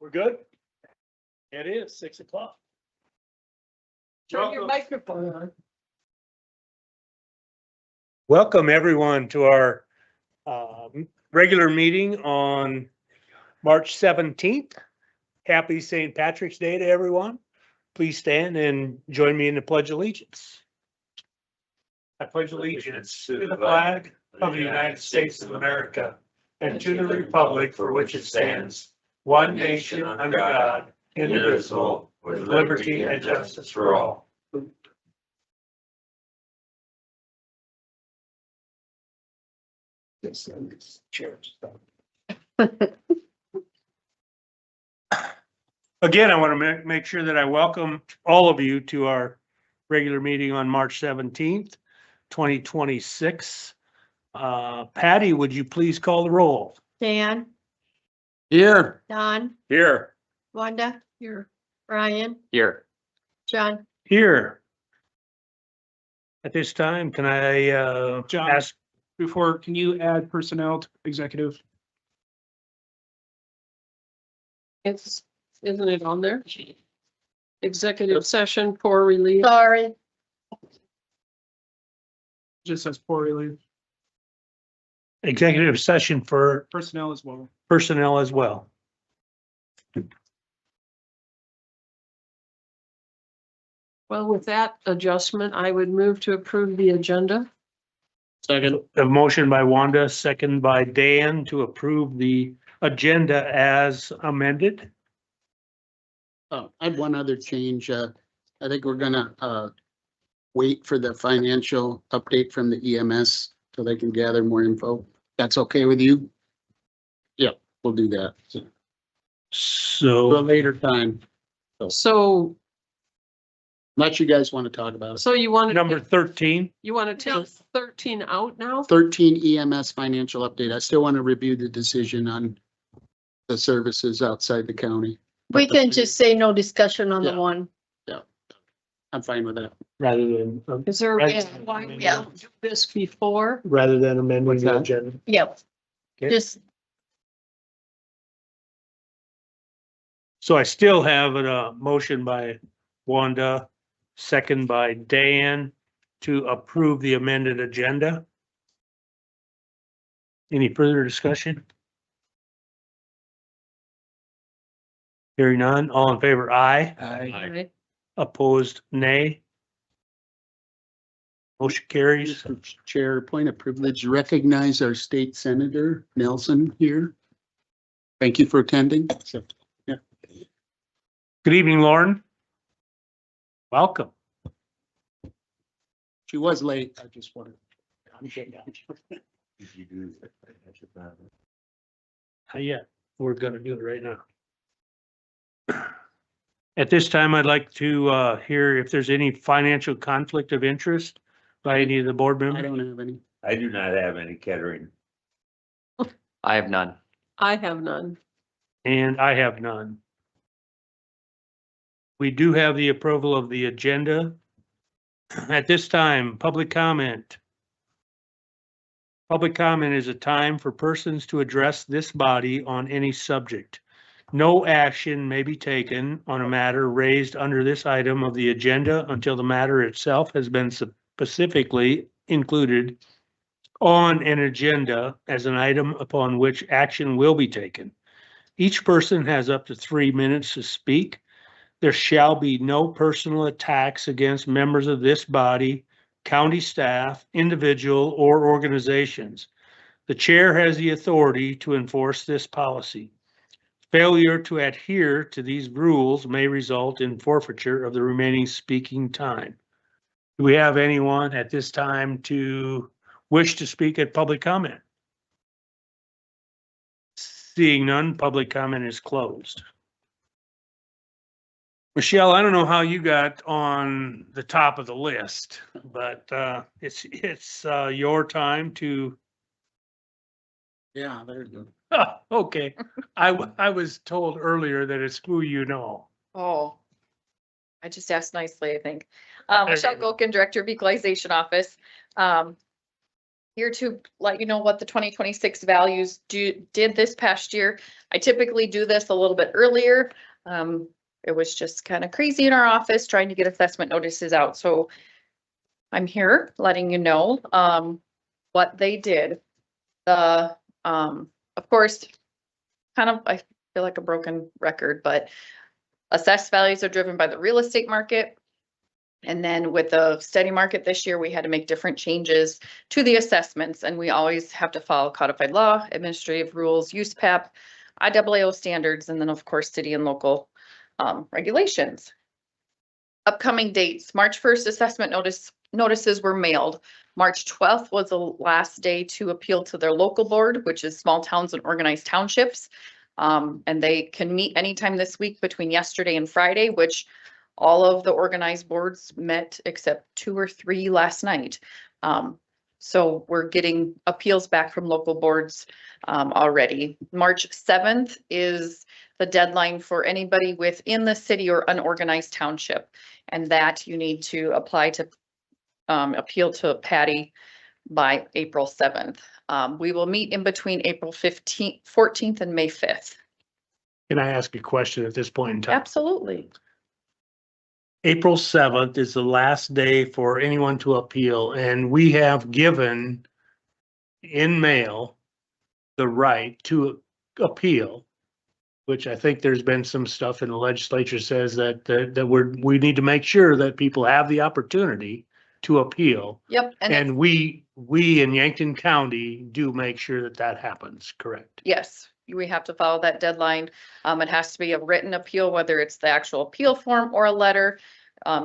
We're good? It is 6 o'clock. Turn your microphone on. Welcome, everyone, to our regular meeting on March 17th. Happy St. Patrick's Day to everyone. Please stand and join me in the Pledge of Allegiance. I pledge allegiance to the flag of the United States of America and to the republic for which it stands, one nation under God, indivisible, with liberty and justice for all. Again, I want to make sure that I welcome all of you to our regular meeting on March 17th, 2026. Patty, would you please call the roll? Dan, Here. Don, Here. Wanda, here, Brian, Here. John. Here. At this time, can I John. ask? Before, can you add personnel to executive? It's, isn't it on there? Executive session for relief. Sorry, Just says poor relief, Executive session for personnel as well. personnel as well. Well, with that adjustment, I would move to approve the agenda. Second. A motion by Wanda, second by Dan to approve the agenda as amended. I have one other change. I think we're gonna wait for the financial update from the EMS so they can gather more info. That's okay with you? Yeah, we'll do that. To a So later time, So, unless you guys want to talk about it. so you want number to, 13, you want to take 13 out now? 13 EMS financial update. I still want to review the decision on the services outside the county. we can just say no discussion on the Yeah. one. I'm fine with that. rather than, Is there a Right. reason why we Yeah. don't do this before? rather than amending What's the that? agenda. Yep. Okay. Just, So I still have a motion by Wanda, second by Dan to approve the amended agenda. Any further discussion? Hearing none, all in favor, aye. Right? Opposed, nay. Motion carries. Mr. Chair, point of privilege, recognize our state senator Nelson here. Thank you for attending. So, Good evening, Lauren. Welcome. she was late. I just wanted. Not yet. We're gonna do it right now. At this time, I'd like to hear if there's any financial conflict of interest by any of the board I members. don't have any. I do not have any Kettering. I have none. I have none. And I have none. We do have the approval of the agenda. At this time, public comment. Public comment is a time for persons to address this body on any subject. No action may be taken on a matter raised under this item of the agenda until the matter itself has been specifically included on an agenda as an item upon which action will be taken. Each person has up to 3 minutes to speak. There shall be no personal attacks against members of this body, county staff, individual, or organizations. The chair has the authority to enforce this policy. Failure to adhere to these rules may result in forfeiture of the remaining speaking time. Do we have anyone at this time to wish to speak at public comment? Seeing none, public comment is closed. Michelle, I don't know how you got on the top of the list, but it's your time to, Yeah, there you go. okay. I was told earlier that it's who you know. Oh, I just asked nicely, I think. Michelle Golkin, Director of Equalization Office. here to let you know what the 2026 values did this past year. I typically do this a little bit earlier. It was just kind of crazy in our office trying to get assessment notices out. So I'm here letting you know, what they did. The, of course, kind of, I feel like a broken record, but assessed values are driven by the real estate market. And then with the steady market this year, we had to make different changes to the assessments, and we always have to follow codified law, administrative rules, USPAP, IAAO standards, and then of course, city and local regulations. Upcoming dates, March 1st assessment notices were mailed. March 12th was the last day to appeal to their local board, which is small towns and organized townships. And they can meet anytime this week between yesterday and Friday, which all of the organized boards met except 2 or 3 last night. So we're getting appeals back from local boards already. March 7th is the deadline for anybody within the city or unorganized township. And that you need to apply to appeal to Patty by April 7th. We will meet in between April 15th, 14th and May 5th. Can I ask a question at this point in time? Absolutely. April 7th is the last day for anyone to appeal, and we have given in mail the right to appeal, which I think there's been some stuff in the legislature says that we need to make sure that people have the opportunity to appeal. Yep. And we in Yankton County do make sure that that happens, correct? Yes, we have to follow that deadline. It has to be a written appeal, whether it's the actual appeal form or a letter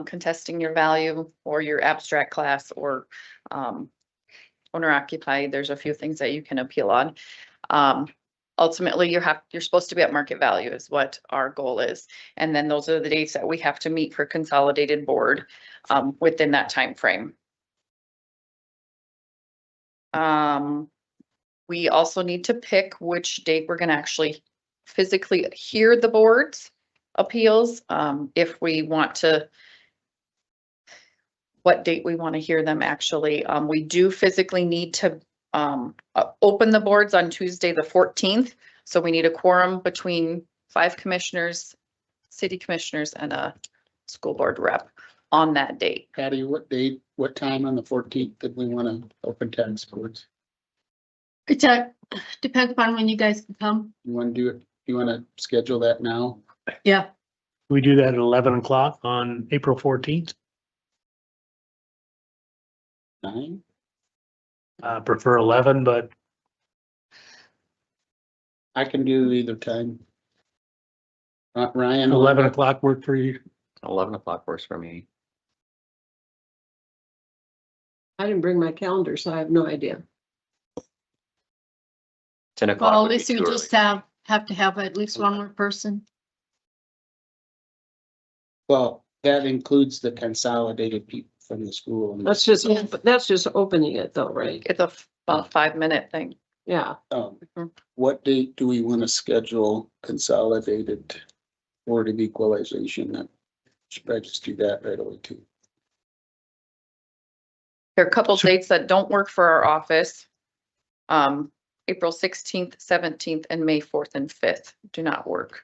contesting your value or your abstract class or owner occupied. There's a few things that you can appeal on. Ultimately, you're supposed to be at market value is what our goal is. And then those are the dates that we have to meet for consolidated board within that time frame. We also need to pick which date we're going to actually physically hear the board's appeals. If we want to, what date we want to hear them actually. We do physically need to open the boards on Tuesday, the 14th. So we need a quorum between 5 commissioners, city commissioners, and a school board rep on that date. Patty, what date, what time on the 14th did we want to open tax boards? It depends upon when you guys can come. You want to do it? You want to schedule that now? Yeah. We do that at 11 o'clock on April 14th. 9? Prefer 11, but I can do either time. Ryan? 11 o'clock work for you? 11 o'clock works for me. I didn't bring my calendar, so I have no idea. 10 o'clock Well, at would be least you too just early. have to have at least one more person. Well, that includes the consolidated people from the school. That's just opening it though, right? It's about 5-minute thing. Yeah. What date do we want to schedule consolidated Board of Equalization? That should probably just do that right away too. There are a couple Sure. dates that don't work for our office. April 16th, 17th, and May 4th and 5th do not work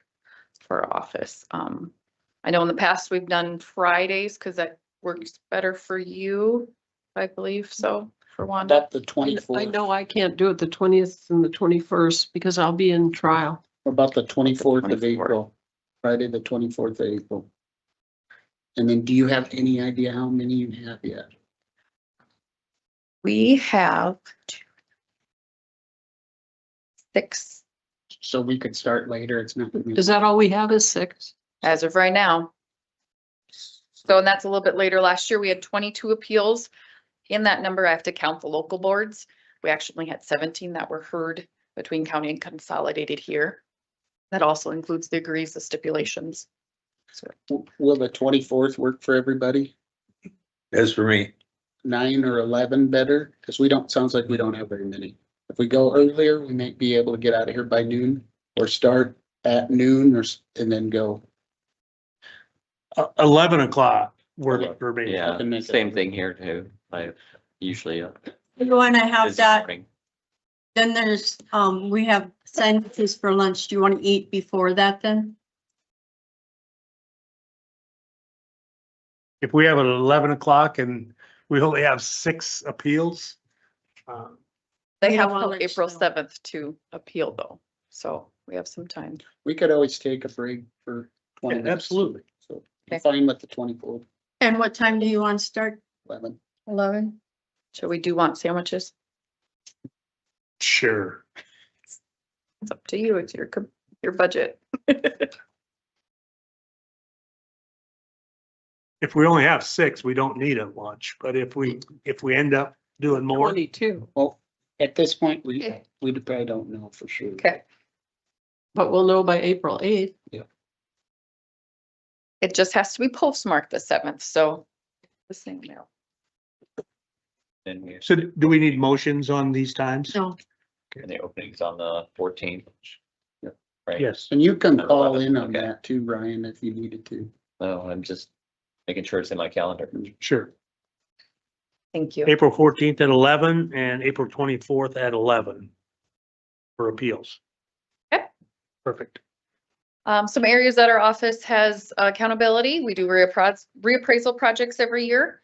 for our office. I know in the past we've done Fridays because that works better for you, I believe so, for Wanda. About the I 24th, know I can't do it the 20th and the 21st because I'll be in trial. about the 24th of 24th. April, Friday, the 24th of April. And then do you have any idea how many you have yet? We have 6 So we could start later. It's not. gonna be- Is that all we have is 6? as of right now. So, and that's a little bit later. Last year, we had 22 appeals. In that number, I have to count the local boards. We actually had 17 that were heard between county and consolidated here. That also includes the agrees, the stipulations. Will the 24th work for everybody? As for me, 9 or 11 better? Because sounds like we don't have very many. If we go earlier, we may be able to get out of here by noon or start at noon and then go. 11 o'clock work for me. Yeah, can make it same work. thing here too. I usually You wanna have This that, morning. then there's, we have sandwiches for lunch. Do you wanna eat before that then? If we have it at 11 o'clock and we only have 6 appeals, They You have don't wanna till let April snow. 7th to appeal though, so we have some time. We could always take a break for 20 Yeah, minutes. absolutely. So Okay. I'm fine with the 24th, And what time do you want to start? 11. 11? Shall we do want sandwiches? sure. It's up to you. It's your budget. If we only have 6, we don't need a lunch, but if we end up doing more, 22, Well, at this point, we Okay. probably don't know for sure. Okay, but we'll know by April 8th. it just has to be postmarked the 7th, so the same mail. And we, so do we need motions on these times? No. and the opening's on the 14th. Yep. Right? Yes. And you can At call 11, in on okay. that too, Ryan, if you needed to. No, I'm just making sure it's in my calendar. Sure. Thank you. April 14th at 11 and April 24th at 11 for appeals. Okay. Perfect. Some areas that our office has accountability. We do reappraisal projects every year.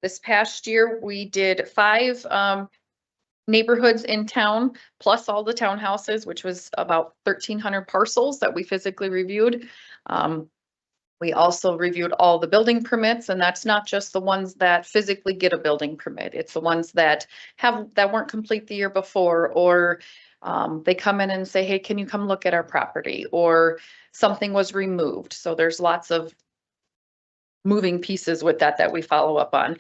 This past year, we did 5 neighborhoods in town, plus all the townhouses, which was about 1,300 parcels that we physically reviewed. We also reviewed all the building permits, and that's not just the ones that physically get a building permit. It's the ones that weren't complete the year before, or they come in and say, hey, can you come look at our property? Or something was removed. So there's lots of moving pieces with that we follow up on.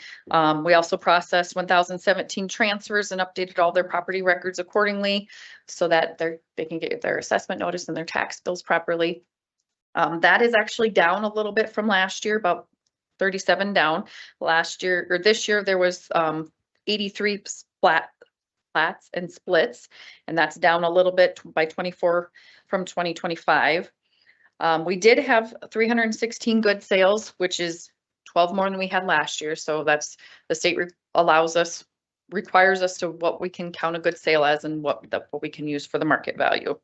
We also processed 1,017 transfers and updated all their property records accordingly so that they can get their assessment notice and their tax bills properly. That is actually down a little bit from last year, about 37 down. Last year, or this year, there was 83 plats and splits, and that's down a little bit by 24 from 2025. We did have 316 good sales, which is 12 more than we had last year. So that's the state requires us to what we can count a good sale as and what we can use for the market value.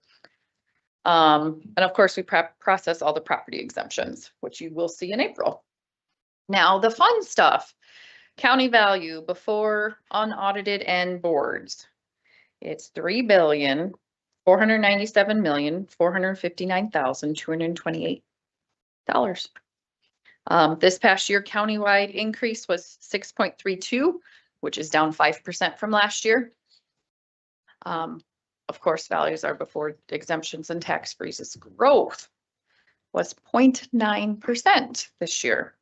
And of course, we process all the property exemptions, which you will see in April. Now, the fun stuff, county value before unaudited and boards. It's $3,497,459,228. This past year, countywide increase was 6.32, which is down 5% from last year. Of course, values are before exemptions and tax freezes. Growth was 0.9% this year.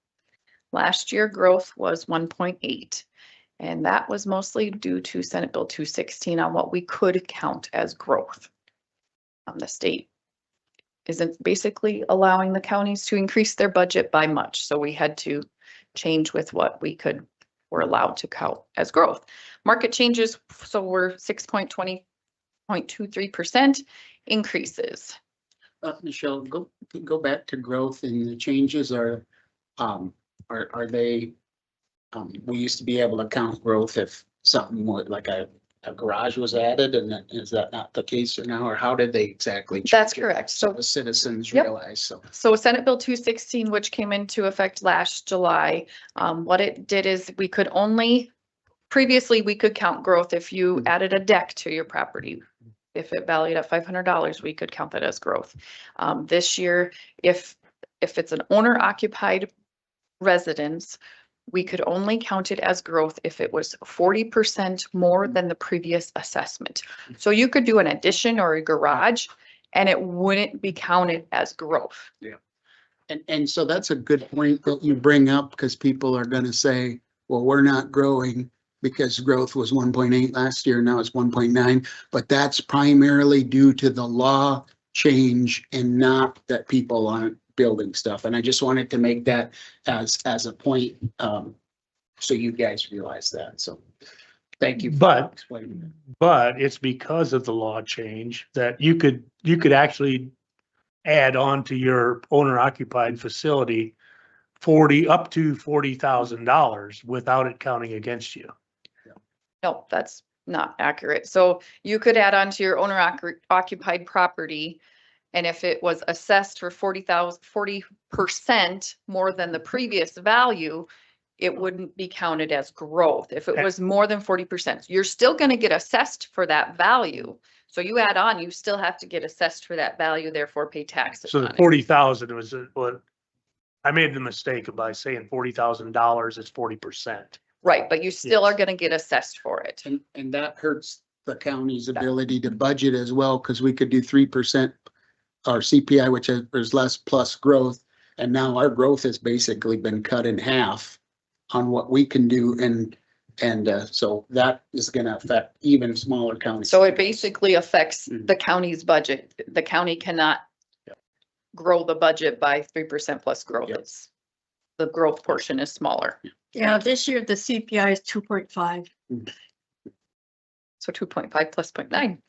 Last year, growth was 1.8. And that was mostly due to Senate Bill 216 on what we could count as growth. The state isn't basically allowing the counties to increase their budget by much. So we had to change with what were allowed to count as growth. Market changes, so we're 6.23% increases. Michelle, go back to growth, and the changes are they, we used to be able to count growth if something like a garage was added, and is that not the case now, or how did they exactly? That's change it? correct. So So the citizens Yep. realize, so. So Senate Bill 216, which came into effect last July, what it did is previously we could count growth if you added a deck to your property. If it valued at $500, we could count that as growth. This year, if it's an owner occupied residence, we could only count it as growth if it was 40% more than the previous assessment. So you could do an addition or a garage and it wouldn't be counted as growth. And so that's a good point that you bring up, because people are gonna say, well, we're not growing because growth was 1.8 last year, now it's 1.9, but that's primarily due to the law change and not that people aren't building stuff. And I just wanted to make that as a point, so you guys realize that. So thank you. for But- explaining that. But it's because of the law change that you could actually add on to your owner occupied facility up to $40,000 without it counting against you. No, that's not accurate. So you could add on to your owner occupied property. And if it was assessed for 40% more than the previous value, it wouldn't be counted as growth. If it Okay. was more than 40%, you're still gonna get assessed for that value. So you add on, you still have to get assessed for that value, therefore pay taxes So on the it. 40,000 was what, I made the mistake by saying $40,000 is 40%. Right, but you still Yes. are gonna get assessed for it. And that hurts the county's ability to budget as well, because we could do 3% our CPI, which is less plus growth. And now our growth has basically been cut in half on what we can do. And so that is gonna affect even smaller counties. So it basically affects Mhm. the county's budget. The county cannot grow the budget by 3% plus growth. Yep. It's, the growth portion is smaller. Yeah, this year the CPI is 2.5. So 2.5 plus 0.9.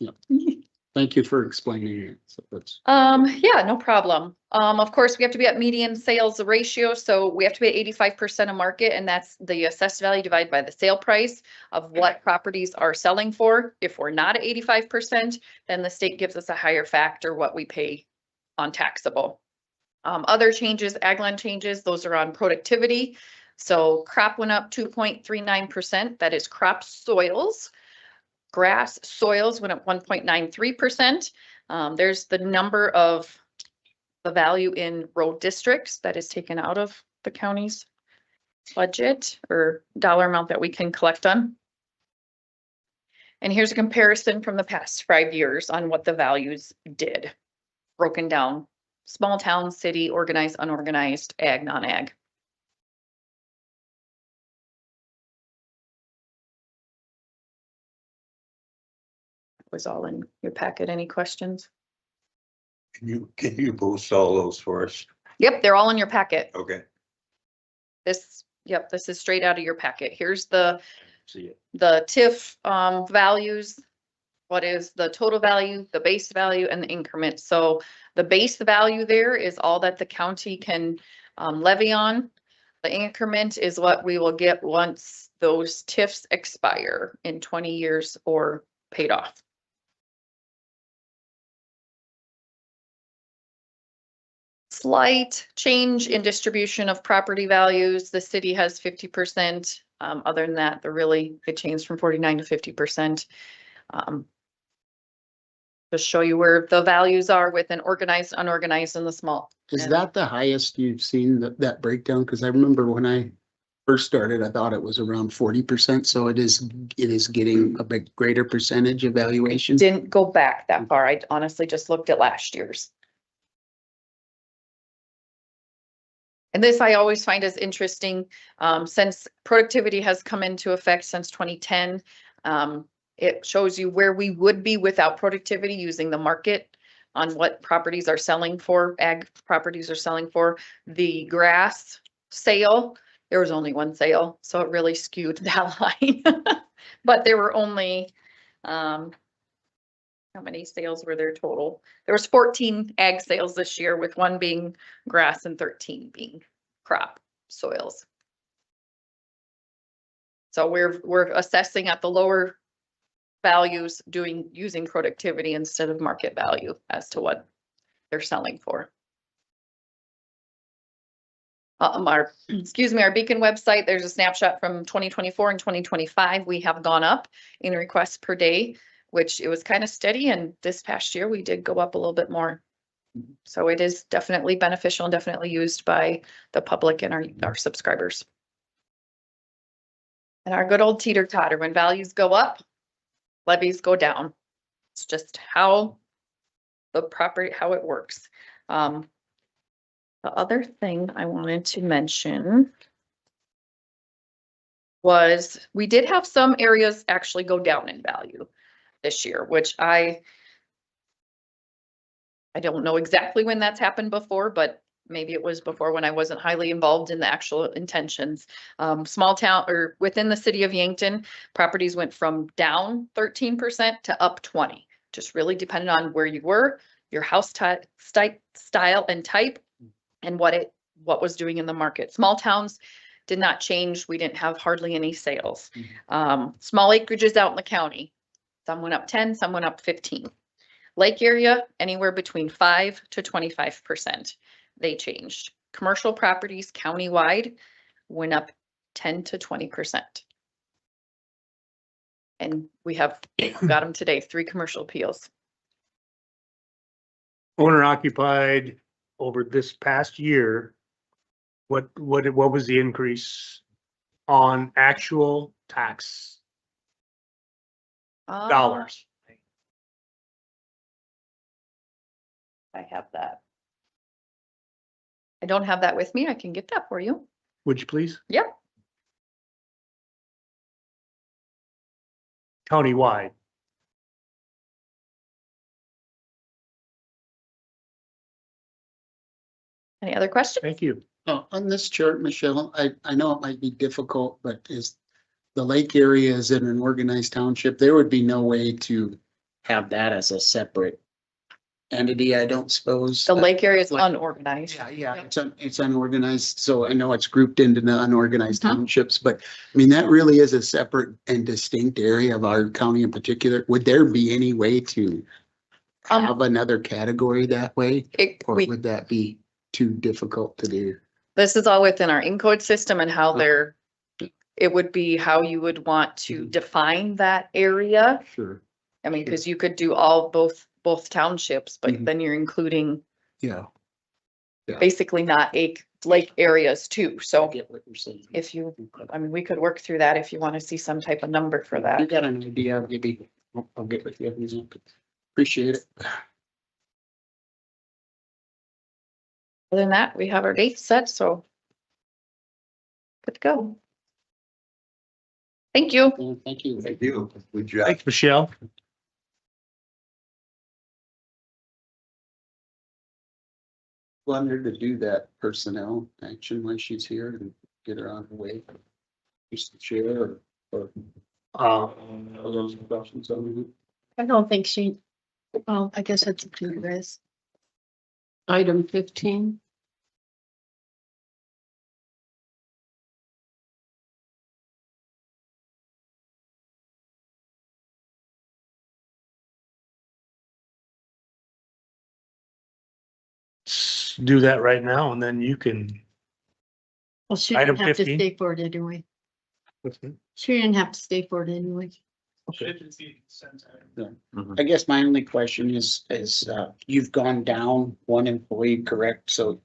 Thank you for explaining it. So that's, Yeah, no problem. Of course, we have to be at median sales ratio, so we have to be at 85% of market, and that's the assessed value divided by the sale price of what properties are selling for. If we're not at 85%, then the state gives us a higher factor, what we pay on taxable. Other changes, ag land changes, those are on productivity. So crop went up 2.39%, that is crop soils. Grass soils went up 1.93%. There's the number of the value in road districts that is taken out of the county's budget or dollar amount that we can collect on. And here's a comparison from the past 5 years on what the values did, broken down. Small town, city, organized, unorganized, ag, non-ag. Was all in your packet. Any questions? Can you post all those for us? Yep, they're all in your packet. Okay. This is straight out of your packet. Here's the See it. TIF values. What is the total value, the base value, and the increment? So the base value there is all that the county can levy on. The increment is what we will get once those TIFs expire in 20 years or paid off. Slight change in distribution of property values. The city has 50%. Other than that, it changed from 49 to 50%. Just show you where the values are within organized, unorganized, and the small. is And- that the highest you've seen that breakdown? Because I remember when I first started, I thought it was around 40%. So it is getting a bit greater percentage evaluation. Didn't go back that far. I honestly just looked at last year's. And this I always find is interesting, since productivity has come into effect since 2010. It shows you where we would be without productivity using the market on what properties are selling for, ag properties are selling for. The grass sale, there was only one sale, so it really skewed that line. But there were only, how many sales were there total? There was 14 ag sales this year, with one being grass and 13 being crop soils. So we're assessing at the lower values, using productivity instead of market value as to what they're selling for. Our Beacon website, there's a snapshot from 2024 and 2025. We have gone up in requests per day, which it was kind of steady. And this past year, we did go up a little bit more. So it is definitely beneficial and definitely used by the public and our subscribers. And our good old teeter totter, when values go up, levies go down. It's just how it works. The other thing I wanted to mention was we did have some areas actually go down in value this year, which I don't know exactly when that's happened before, but maybe it was before when I wasn't highly involved in the actual intentions. Small town or within the city of Yankton, properties went from down 13% to up 20%. Just really depended on where you were, your house style and type, and what was doing in the market. Small towns did not change. We didn't have hardly any sales. Small acreages out in the county, some went up 10, some went up 15. Lake area, anywhere between 5 to 25%. They changed. Commercial properties countywide went up 10 to 20%. And we have got them today, 3 commercial appeals. Owner occupied over this past year, what was the increase on actual tax dollars? I have that. I don't have that with me. I can get that for you. Would you please? Yep. Countywide. Any other questions? Thank you. On this chart, Michelle, I know it might be difficult, but is the lake area is in an organized township? There would be no way to have that as a separate entity, I don't suppose. The lake area is Like- unorganized. Yeah, it's unorganized, so I know it's grouped into the unorganized Mhm. townships, but I mean, that really is a separate and distinct area of our county in particular. Would there be any way to have another category that way? Or We, would that be too difficult to do? this is all within our encode system and how they're, it would be how you would want to define that area. Sure. I mean, because you could do both townships, but Mhm. then you're including Yeah. basically not lake areas too. I So get what you're saying. if you, I mean, we could work through that if you want to see some type of number for You that. got an idea, maybe I'll get with you. Appreciate it. Other than that, we have our dates set, so good to go. Thank you. Yeah, thank you. Thank you. Good job. Thanks, Michelle. Want her to do that personnel action when she's here and get her on her way. Just the chair or those questions on I don't think she, well, I guess that's up to you guys. Item 15. Do that right now and then you can. Well, she Item didn't have to 15. stay for it anyway. She didn't have to stay for it anyway. Should see consent item. I guess my only question is, you've gone down one employee, correct? So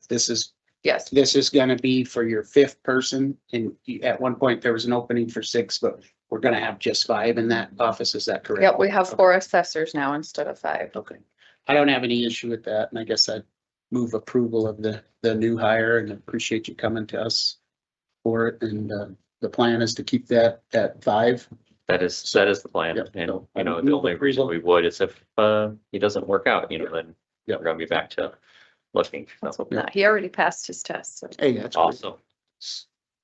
Yes, this is gonna be for your 5th person, and at one point there was an opening for 6, but we're gonna have just 5 in that office, is that correct? yep, we have 4 assessors now instead of 5. Okay, I don't have any issue with that, and I guess I'd move approval of the new hire and appreciate you coming to us for it, and the plan is to keep that at 5. That is the plan. Yep. And, So, you know, the move only reason approval. we would is if, he doesn't work out, you know, then Yep. we're gonna be back to looking. Let's So, hope not. He already passed his test, so Hey, that's great. awesome.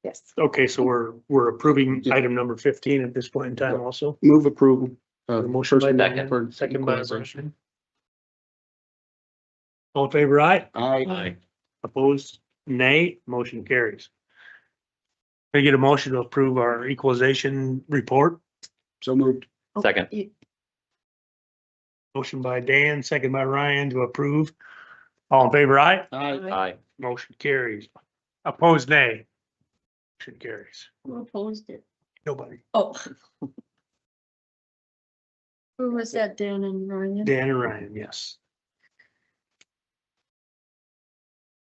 yes. Okay, so we're approving Yeah. item number 15 at this point in time also. Move approval. The motion by Second. Dan, second by equalization. Brian. All in favor, aye? Aye. Opposed, nay, motion carries. Can I get a motion to approve our equalization report? So moved. Oh, Second. Motion by Dan, second by Ryan to approve. All in favor, aye? Aye. Motion carries. Opposed, nay. Motion carries. Who opposed it? Nobody. Oh. Who was that, Dan and Ryan? Dan and Ryan, yes.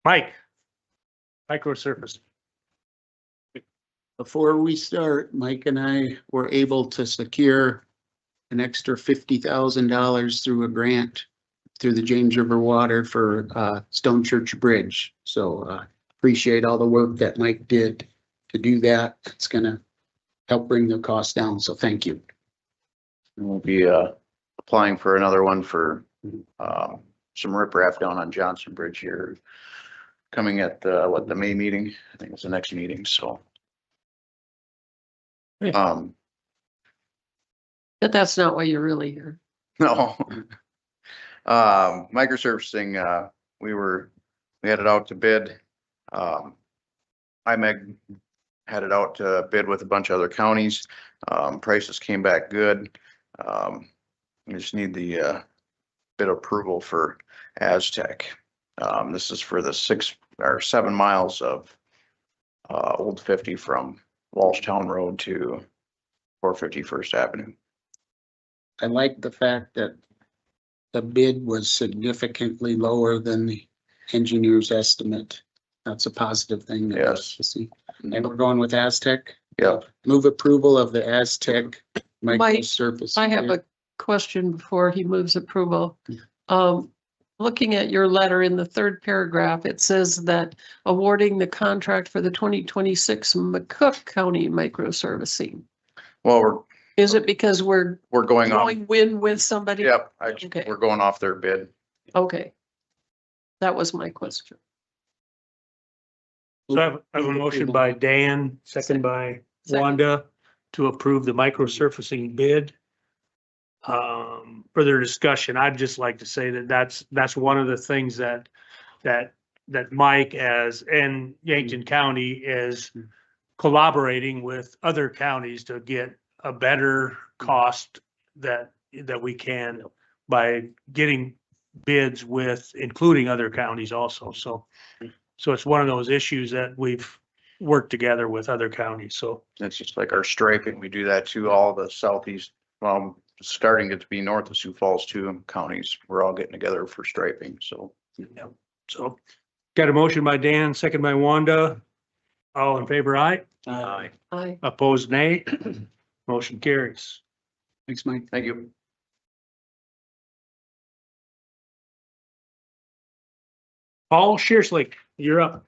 Mike. Microsurface. Before we start, Mike and I were able to secure an extra $50,000 through a grant through the James River Water for Stone Church Bridge. So appreciate all the work that Mike did to do that. It's gonna help bring the cost down. So thank you. We'll be applying for another one for some riprap down on Johnson Bridge here. Coming at the May meeting, I think it's the next meeting, so. But that's not why you're really here. No. Microsurfacing, we had it out to bid. IMEG had it out to bid with a bunch of other counties. Prices came back good. We just need the bid approval for Aztec. This is for the 6 or 7 miles of Old 50 from Walshtown Road to 450 First Avenue. I like the fact that the bid was significantly lower than the engineer's estimate. That's a positive thing. that we Yes. like to see. And we're going with Aztec. Yep. Move approval of the Aztec Mike, microsurface. I have a question before he moves approval. Looking at your letter in the third paragraph, it says that awarding the contract for the 2026 McCook County microservicing. Well, Is it because we're we're going off. going win with somebody? Yep, Okay. we're going off their bid. Okay. That was my question. So I have a motion by Dan, second by Second. Wanda to approve the microsurfacing bid. Further discussion, I'd just like to say that that's one of the things that Mike and Yankton County is collaborating with other counties to get a better cost that we can by getting bids with, including other counties also. So it's one of those issues that we've worked together with other counties, so. It's just like our striping. We do that to all the southeast, starting to be north of Sioux Falls too, counties. We're all getting together for striping, so. Yeah, so got a motion by Dan, second by Wanda. All in favor, aye. Aye. I, Opposed, nay. Motion carries. Thanks, Mike. Thank you. Paul Shearsley, you're up.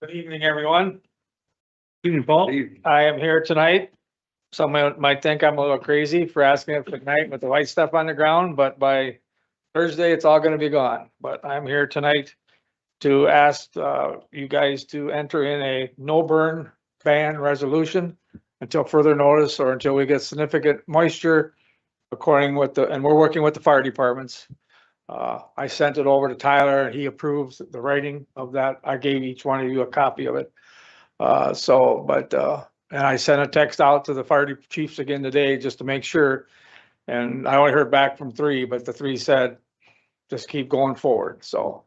Good evening, everyone. Evening, Paul. I am here tonight. Someone might think I'm a little crazy for asking it for tonight with the white stuff on the ground, but by Thursday, it's all gonna be gone. But I'm here tonight to ask you guys to enter in a no burn ban resolution until further notice or until we get significant moisture according with and we're working with the fire departments. I sent it over to Tyler and he approves the writing of that. I gave each one of you a copy of it. And I sent a text out to the fire chiefs again today just to make sure. And I only heard back from 3, but the 3 said, just keep going forward. So,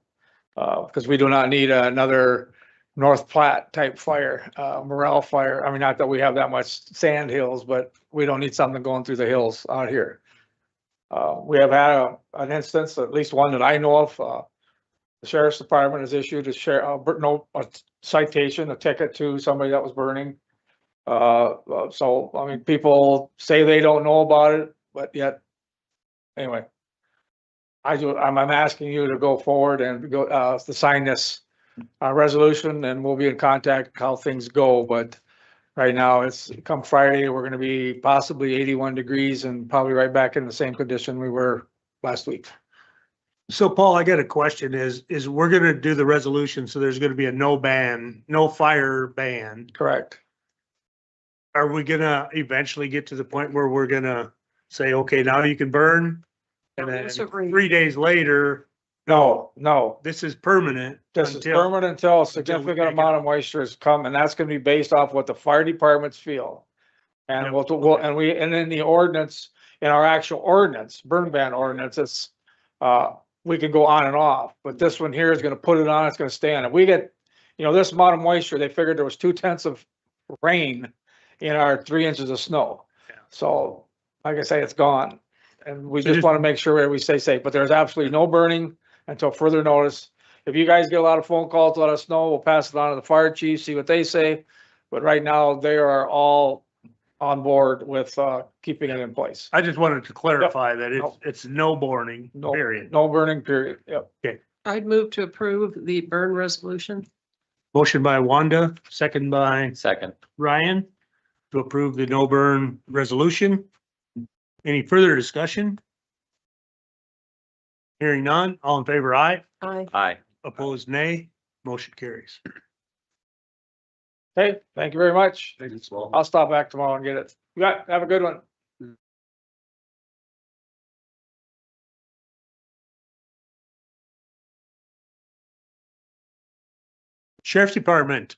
because we do not need another North Platte type fire, morale fire. I mean, not that we have that much sand hills, but we don't need something going through the hills out here. We have had an instance, at least one that I know of. The sheriff's department has issued a citation, a ticket to somebody that was burning. So, I mean, people say they don't know about it, but yet, anyway. I'm asking you to go forward and go, to sign this, resolution and we'll be in contact how things go, but right now it's come Friday, we're gonna be possibly 81 degrees and probably right back in the same condition we were last week. So Paul, I got a question is we're gonna do the resolution, so there's gonna be a no fire ban. Correct. Are we gonna eventually get to the point where we're gonna say, okay, now you can burn? And then Unless it rains. 3 days later, No, this is permanent. this is until- permanent until a we significant take it. amount of moisture has come, and that's gonna be based off what the fire departments feel. And Yep. and in the ordinance, in our actual ordinance, burn ban ordinance, it's, we can go on and off, but this one here is gonna put it on, it's gonna stay on. If we get, this amount of moisture, they figured there was 2/10 of rain in our 3 inches of snow. Yeah. So, like I say, it's gone. And we So just just- want to make sure we stay safe, but there's absolutely no burning until further notice. If you guys get a lot of phone calls, let us know. We'll pass it on to the fire chief, see what they say. But right now, they are all on board with keeping it in place. I just wanted to clarify that Nope. it's no burning, No, period. no burning, period. Yep. I'd move to approve the burn resolution. Motion by Wanda, second by Second. Ryan to approve the no burn resolution. Any further discussion? Hearing none, all in favor, aye. I, Aye. Opposed, nay. Motion carries. Okay, thank you very much. I'll stop back tomorrow and get it. Have a good one. Sheriff's Department.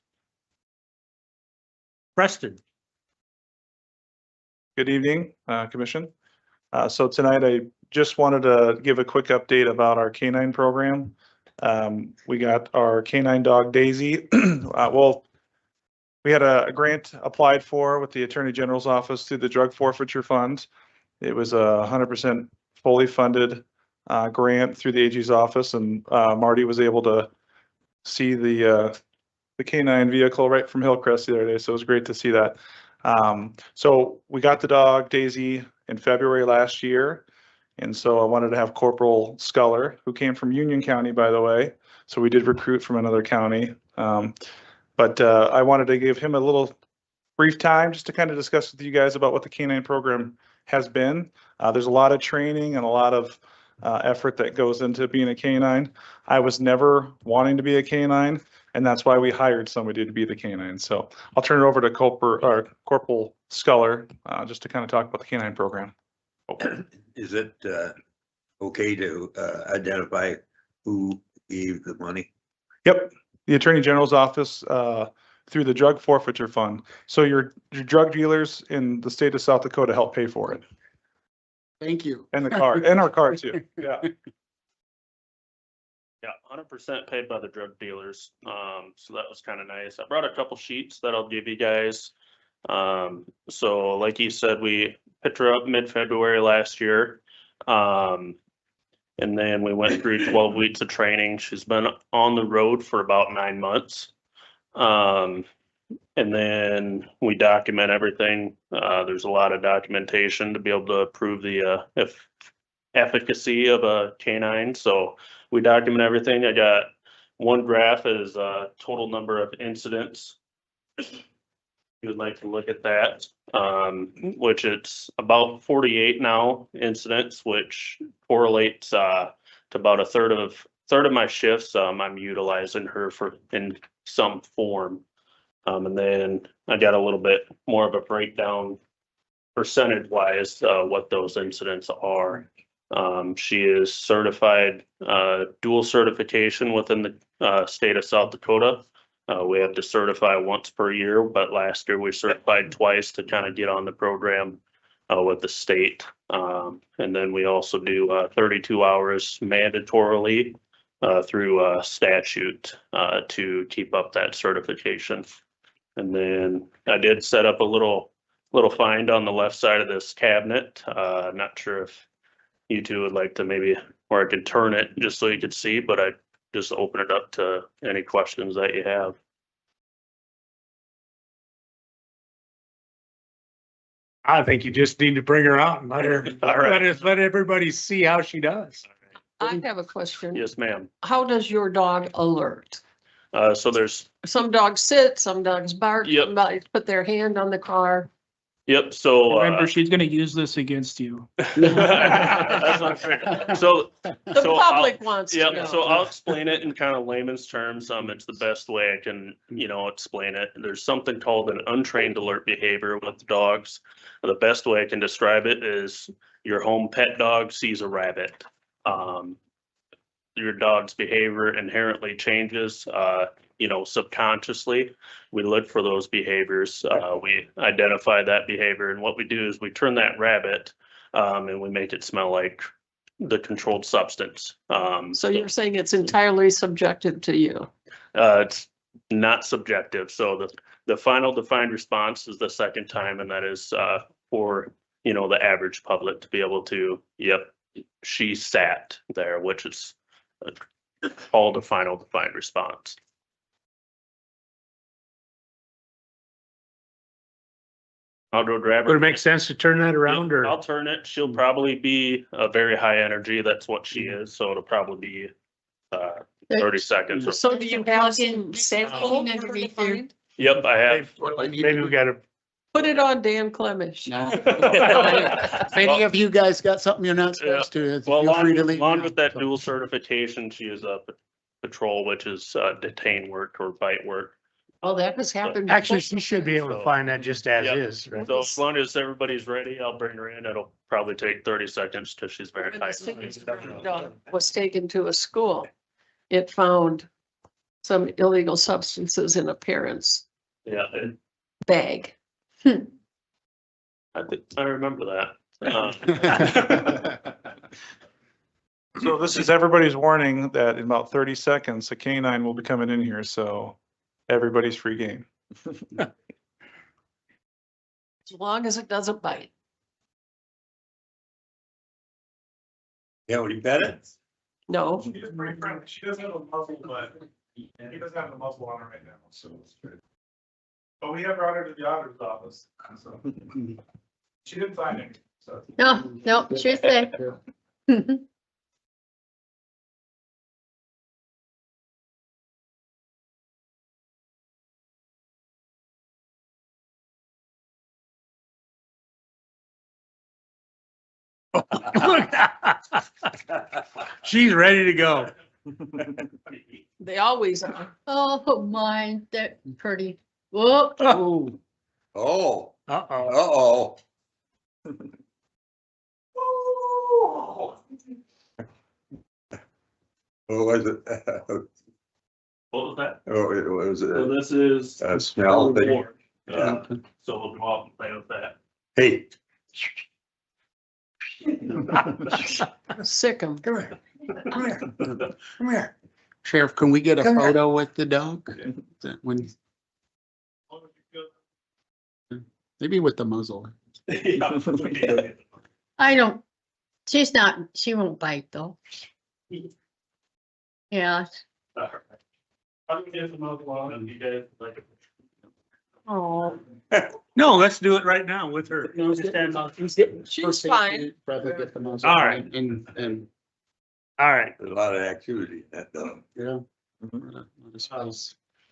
Preston. Good evening, Commission. So tonight I just wanted to give a quick update about our canine program. We got our canine dog Daisy. Well, we had a grant applied for with the Attorney General's office through the Drug Forfeiture Fund. It was a 100% fully funded grant through the AG's office, and Marty was able to see the canine vehicle right from Hillcrest the other day, so it was great to see that. So we got the dog Daisy in February last year. And so I wanted to have Corporal Sculler, who came from Union County, by the way. So we did recruit from another county. But I wanted to give him a little brief time just to kind of discuss with you guys about what the canine program has been. There's a lot of training and a lot of effort that goes into being a canine. I was never wanting to be a canine, and that's why we hired somebody to be the canine. So I'll turn it over to Corporal Sculler just to kind of talk about the canine program. Is it okay to identify who gave the money? Yep, the Attorney General's office through the Drug Forfeiture Fund. So your drug dealers in the state of South Dakota help pay for it. Thank you. And the car, and our car too. Yeah. Yeah, 100% paid by the drug dealers. So that was kind of nice. I brought a couple sheets that I'll give you guys. So like you said, we picked her up mid-February last year. And then we went through 12 weeks of training. She's been on the road for about 9 months. And then we document everything. There's a lot of documentation to be able to prove the efficacy of a canine. So we document everything. I got one graph is total number of incidents. You would like to look at that, which it's about 48 now incidents, which correlates to about a third of my shifts. I'm utilizing her for in some form. And then I got a little bit more of a breakdown percentage wise, what those incidents are. She is certified, dual certification within the state of South Dakota. We have to certify once per year, but last year we certified twice to kind of get on the program with the state. And then we also do 32 hours mandatorily through statute to keep up that certification. And then I did set up a little find on the left side of this cabinet. Not sure if you two would like to maybe, or I could turn it just so you could see, but I just open it up to any questions that you have. I think you just need to bring her out and let her, All right. let everybody see how she does. I have a question. Yes, ma'am. How does your dog alert? So there's, Some dogs sit, some dogs bark, Yep. some dogs put their hand on the car. yep, so. Remember, she's gonna use this against you. That's not fair. So. The so public wants to Yeah, know. so I'll explain it in kind of layman's terms. It's the best way I can, explain it. There's something called an untrained alert behavior with dogs. The best way I can describe it is your home pet dog sees a rabbit. Your dog's behavior inherently changes, subconsciously. We look for those behaviors. We identify that behavior, and what we do is we turn that rabbit and we make it smell like the controlled substance. So you're saying it's entirely subjective to you? It's not subjective. So the final defined response is the second time, and that is for the average public to be able to, yep, she sat there, which is called a final defined response. I'll go grab her. Would it make sense to turn that around Yep, or? I'll turn it. She'll probably be a very high energy. That's what she is. So it'll probably be 30 seconds. Or- So do you have some sample? Underneath your- Yep, I have. Maybe we gotta, Put it on Dan Clemish. If any of you guys got something you're not supposed to, Well, feel free to leave. along now. with that dual certification, she is a patrol, which is detain work or bite work. Oh, that has happened. actually, she should be able to find that just as Yep. is, right? So as long as everybody's ready, I'll bring her in. It'll probably take 30 seconds because she's very When high. the dog was taken to a school, it found some illegal substances in a parent's Yeah, bag. I remember that. So this is everybody's warning that in about 30 seconds, a canine will be coming in here, so everybody's free game. As long as it doesn't bite. Yeah, would you bet it? No, She is pretty friendly. She doesn't have a muzzle, but he doesn't have the muzzle on her right now, so it's good. But we have brought her to the auditor's office, so she didn't find anything, so. No, no, she's safe. She's ready to go. they always are. Oh, mine, they're pretty. Whoop. Oh, Uh-oh. uh-oh. What was it? What was that? Oh, it was So a this is. smell thing. reward. Yeah. So we'll go out and play with that. Hey, Sick 'em. come here. Come here. Come here. Sheriff, can we get a Come here. photo with the dog? That when, maybe with the muzzle. Yeah, we did. I don't, she's not, she won't bite though. Yeah. All right. I'm gonna get the muzzle on and you guys like it. Oh, No, let's do it right now with her. She's fine. Probably get the muzzle. All right. And, All right. There's a lot of activity in that dog. yeah.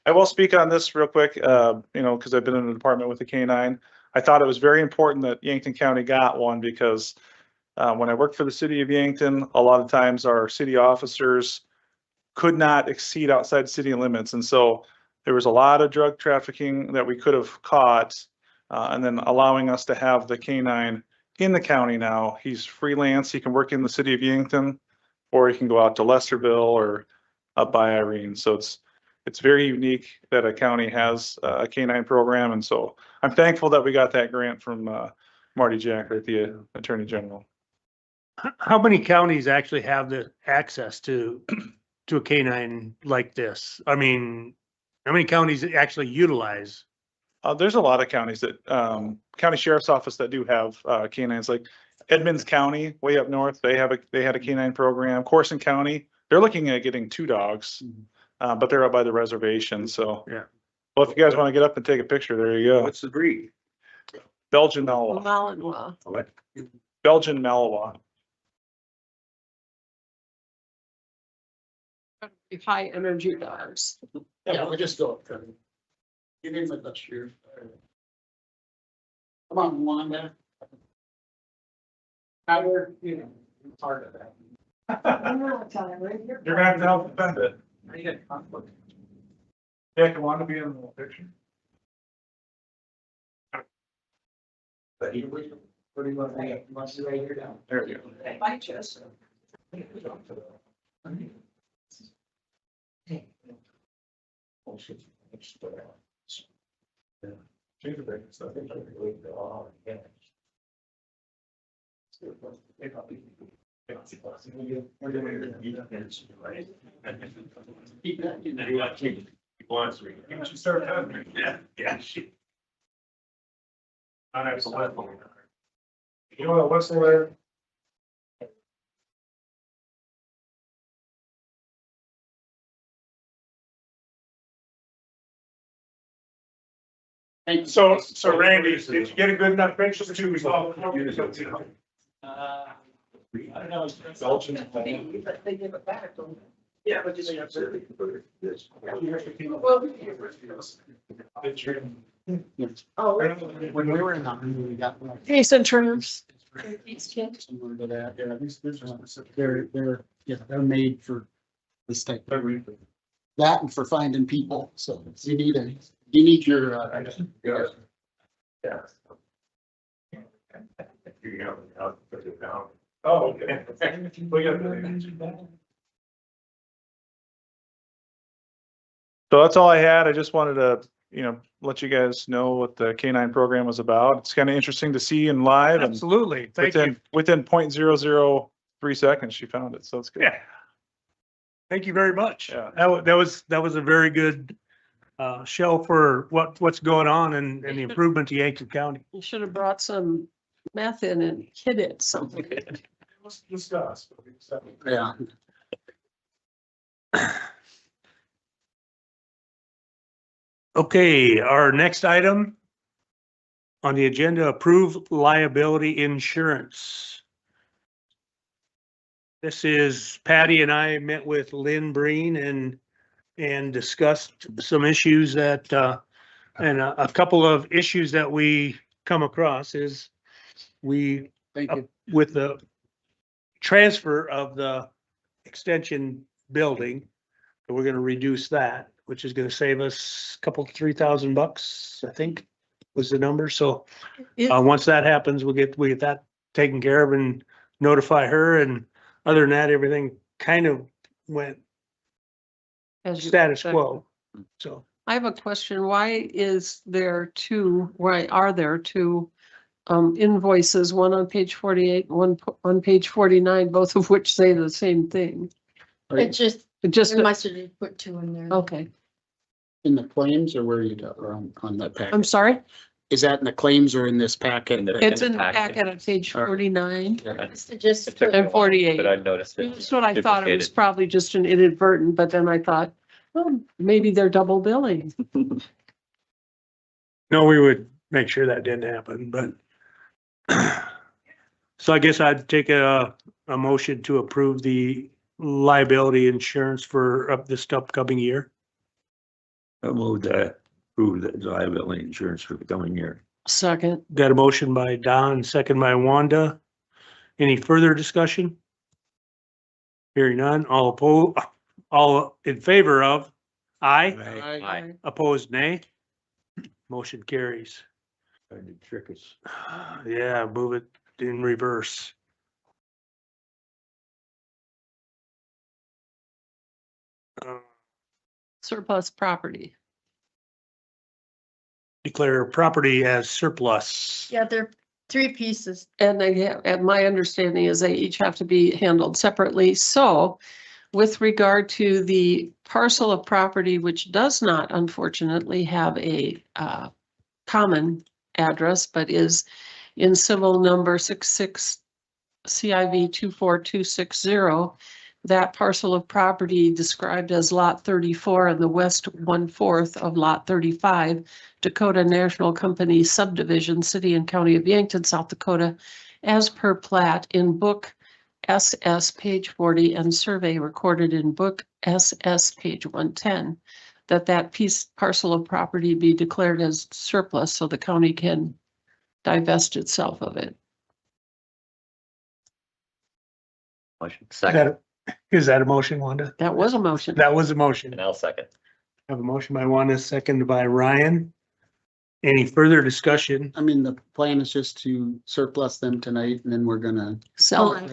I will speak on this real quick, because I've been in the department with the canine. I thought it was very important that Yankton County got one because when I worked for the city of Yankton, a lot of times our city officers could not exceed outside city limits. And so there was a lot of drug trafficking that we could have caught. And then allowing us to have the canine in the county now. He's freelance. He can work in the city of Yankton, or he can go out to Lesterville or up by Irene. So it's very unique that a county has a canine program. And so I'm thankful that we got that grant from Marty Jacker, the Attorney General. How many counties actually have the access to a canine like this? I mean, how many counties actually utilize? There's a lot of counties that, county sheriff's office that do have canines, like Edmonds County, way up north, they had a canine program. Corson County, they're looking at getting 2 dogs, but they're up by the reservation, so. Yeah. Well, if you guys want to get up and take a picture, there you go. What's the breed? Belgian Malinois, Malinois. What? Belgian Malinois. High energy dogs. Yeah, we'll just go up there. Get in with us here. Come on, Wanda. Tyler, you know, you're part of that. You're gonna have to help defend it. Yeah, you want to be in the picture? But you would pretty much, you must lay here down. There you go. My chest. You know what whistle there? So Randy, did you get a good enough picture to resolve? I don't know. Belgian. They give it back. Yeah, but you say Oh, when we were in the army, we got. Case insurance. Similar to that, yeah, they're made for this type of. That and for finding people, so you need your, Yeah. Oh, okay. We got So that's all I had. I just wanted to, let you guys know what the K-9 program was about. It's kind of interesting to see in live and Absolutely. Thank you. within 0.003 seconds, she found it. So it's good. Yeah. Thank you very much. Yeah. That was a very good show for what's going on and the improvement to Yankton County. You should have brought some meth in and hid it something. Let's discuss. Yeah. Okay, our next item on the agenda, approve liability insurance. This is Patty and I met with Lynn Breen and discussed some issues that, and a couple of issues that we come across is Thank you. with the transfer of the extension building, we're gonna reduce that, which is gonna save us a couple, $3,000, I think was the number. So once that happens, we get that taken care of and notify her. And other than that, everything kind of went As you status expect. quo. So I have a question. Why are there two invoices, one on page 48, one on page 49, both of which say the same thing? It just, Just, we must have put two in there. okay. In the claims or where are you or on that I'm packet? sorry. Is that in the claims or in this packet? It's in the packet at page 49 Just It took me a and while, 48. But I noticed it. That's what I thought. It was duplicated. probably just an inadvertent, but then I thought, well, maybe they're double billing. no, we would make sure that didn't happen, but so I guess I'd take a motion to approve the liability insurance for this upcoming year. I move that, approve the liability insurance for the coming year. Second. Got a motion by Don, second by Wanda. Any further discussion? Hearing none, all in favor of, aye, Aye. opposed, nay. Motion carries. Trying to trick us. Yeah, move it in reverse. Surplus property. Declare property as surplus. Yeah, they're three pieces. And my understanding is they each have to be handled separately. So with regard to the parcel of property, which does not unfortunately have a common address, but is in civil number 66 CIV 24260, that parcel of property described as lot 34 in the west 1/4 of lot 35, Dakota National Company subdivision, city and county of Yankton, South Dakota, as per plat in book SS page 40 and survey recorded in book SS page 110, that parcel of property be declared as surplus so the county can divest itself of it. Motion. Second, Is that a motion, Wanda? That was a motion. That was a motion. and I'll second. Have a motion by Wanda, seconded by Ryan. Any further discussion? I mean, the plan is just to surplus them tonight and then we're gonna, Sell Oh, it.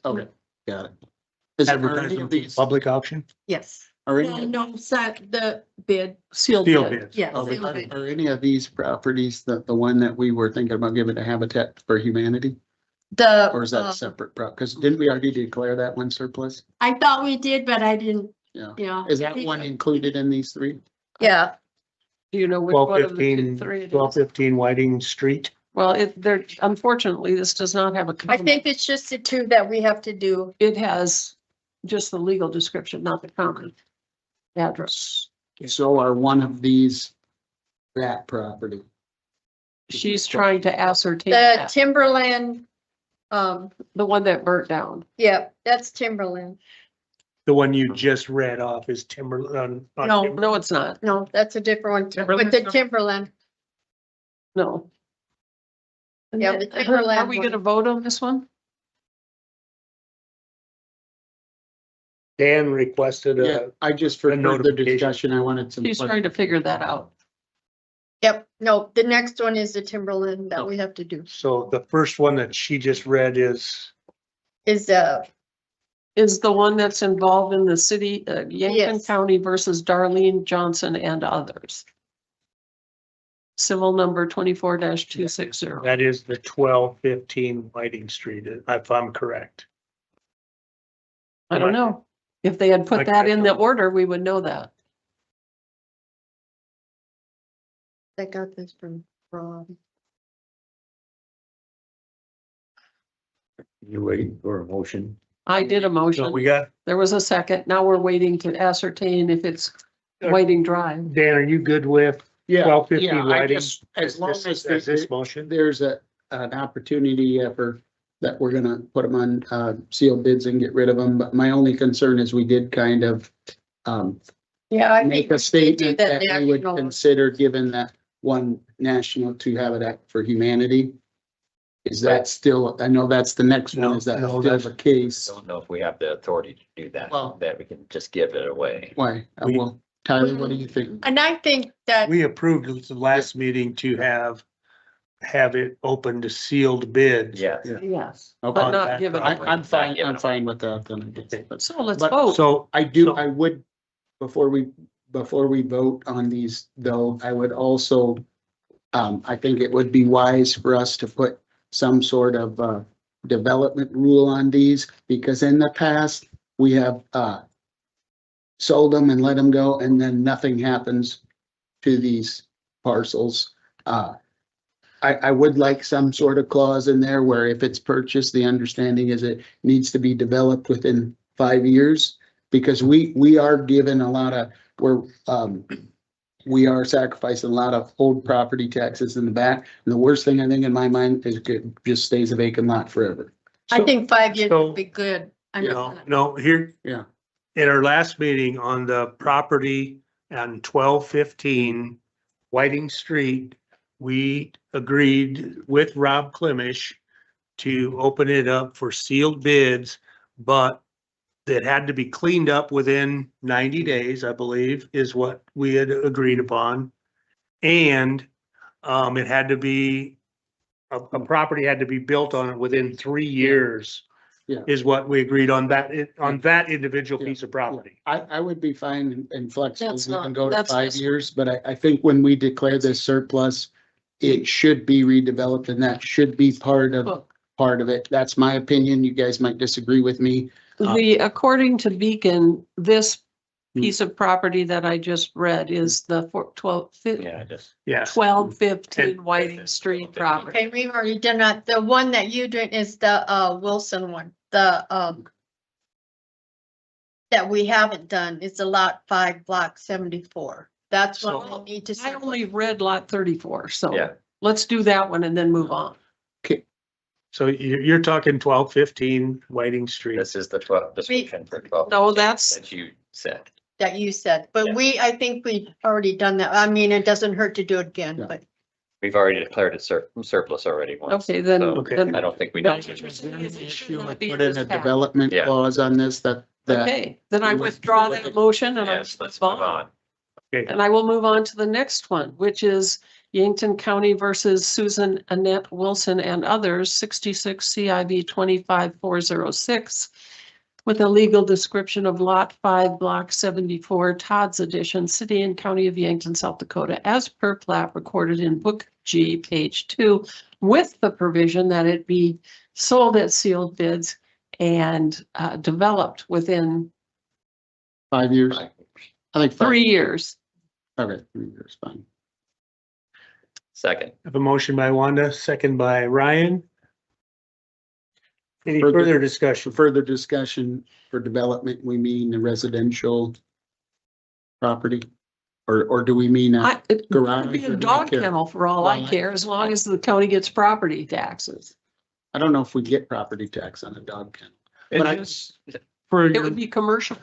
okay, got it. Are any Advertising of these, public auction? Yes. are Yeah, any, no, set the bid. Sealed Steel bid. bids. Yeah. are sealed bid. are any of these properties the one that we were thinking about giving to Habitat for Humanity? Or is that a separate because didn't we already declare that one surplus? I thought we did, but I didn't, Yeah. you know. Is that one included in these three? Yeah, Do you know which one of the 1215, three it 1215 is? Whiting Street. Well, unfortunately, this does not have a I comment. think it's just the two that we have to do. It has just the legal description, not the common address. So are one of these that property? She's trying to ascertain The that, Timberland, the one that burnt down. yeah, that's Timberland. The one you just read off is Timberland. No. No, it's not. No, that's a different one. Timberland? With the Timberland. No. Yeah, the Are Timberland we one. gonna vote on this one? Dan requested Yeah, I just for further notification. discussion, I wanted some. She's trying to figure that out. Yep, no, the next one is the Timberland that we have to do. so the first one that she just read is, Is is the one that's involved in the city, Yankton Yes. County versus Darlene Johnson and others. Civil number 24-260. That is the 1215 Whiting Street, if I'm correct. I don't know. If they had put that in the Okay. order, we would know that. I got this from Rob. You're waiting for a motion. I did a So motion. we got, There was a second. Now we're waiting to ascertain if it's Whiting Drive. Dan, are you good with Yeah, 1215 yeah, I Whiting? just, as long as this motion? there's an opportunity for, that we're gonna put them on, sealed bids and get rid of them, but my only concern is we did kind of, Yeah, I make think a we should do statement that that we would national. consider, given that one national to Habitat for Humanity. Is that still, I know that's the next one, is that No, still that's- the case? Don't know if we have the authority to do that, Well- that we can just give it away. Why? We- Well, Tyler, what do you think? And I think that, We approved at the last meeting to have it open to sealed bids. Yeah. Yes, Okay. but not give it. I'm fine with that then. So let's But- vote. So I would, before we vote on these though, I would also, I think it would be wise for us to put some sort of, development rule on these, because in the past, we have, sold them and let them go, and then nothing happens to these parcels. I would like some sort of clause in there where if it's purchased, the understanding is it needs to be developed within 5 years. Because we are given a lot of, we are sacrificing a lot of old property taxes in the back. And the worst thing I think in my mind is it just stays a vacant lot forever. I think 5 years so, would be good. I'm you not know, gonna- no, here. Yeah. At our last meeting on the property on 1215 Whiting Street, we agreed with Rob Clemish to open it up for sealed bids, but that had to be cleaned up within 90 days, I believe, is what we had agreed upon. And it had to be, a property had to be built on it within 3 years. Yeah. Is what we agreed on that individual Yeah. piece of property. I would be fine and flexible. That's We can not- go to that's 5 just- years, but I think when we declare this surplus, it should be redeveloped and that should be part of it. That's my opinion. You guys might disagree with me. According to Beacon, this Hmm. piece of property that I just read is the 1215 Yeah, just. Yes. 1215 Whiting Street property. Okay, we've already done that. The one that you did is the Wilson one, that we haven't done. It's a lot 5, block 74. That's what So- we need to. I only read lot 34, so Yeah. let's do that one and then move on. So you're talking 1215 Whiting Street. This is the 12 description for 12. No, that's, That you said. That you said, but Yeah. I think we've already done that. I mean, it doesn't hurt to do it again, Yeah. but We've already declared it surplus already once. okay, then, So, then, I don't think we No. need to. Is there any issue with Be in putting this a pack. development Yeah. clause on this that okay, then I withdraw that motion and I Yes, let's move on. And I will move on to the next one, which is Yankton County versus Susan Annette Wilson and others, 66 CIV 25406. With a legal description of Lot 5, Block 74, Todd's Edition, City and County of Yankton, South Dakota, as per plat recorded in Book G, page 2, with the provision that it be sold at sealed bids and developed within 5 years? I think 3 years. Okay, 3 years, fine. Second. I have a motion by Wanda, second by Ryan. Any Further- further For discussion? further discussion for development, we mean the residential property? Or do we mean? It garage could be or a do dog we care? kennel for all I Well, care, as long as the county gets property taxes. I don't know if we get property tax on a dog kennel. But I- And just for It your, would be commercial.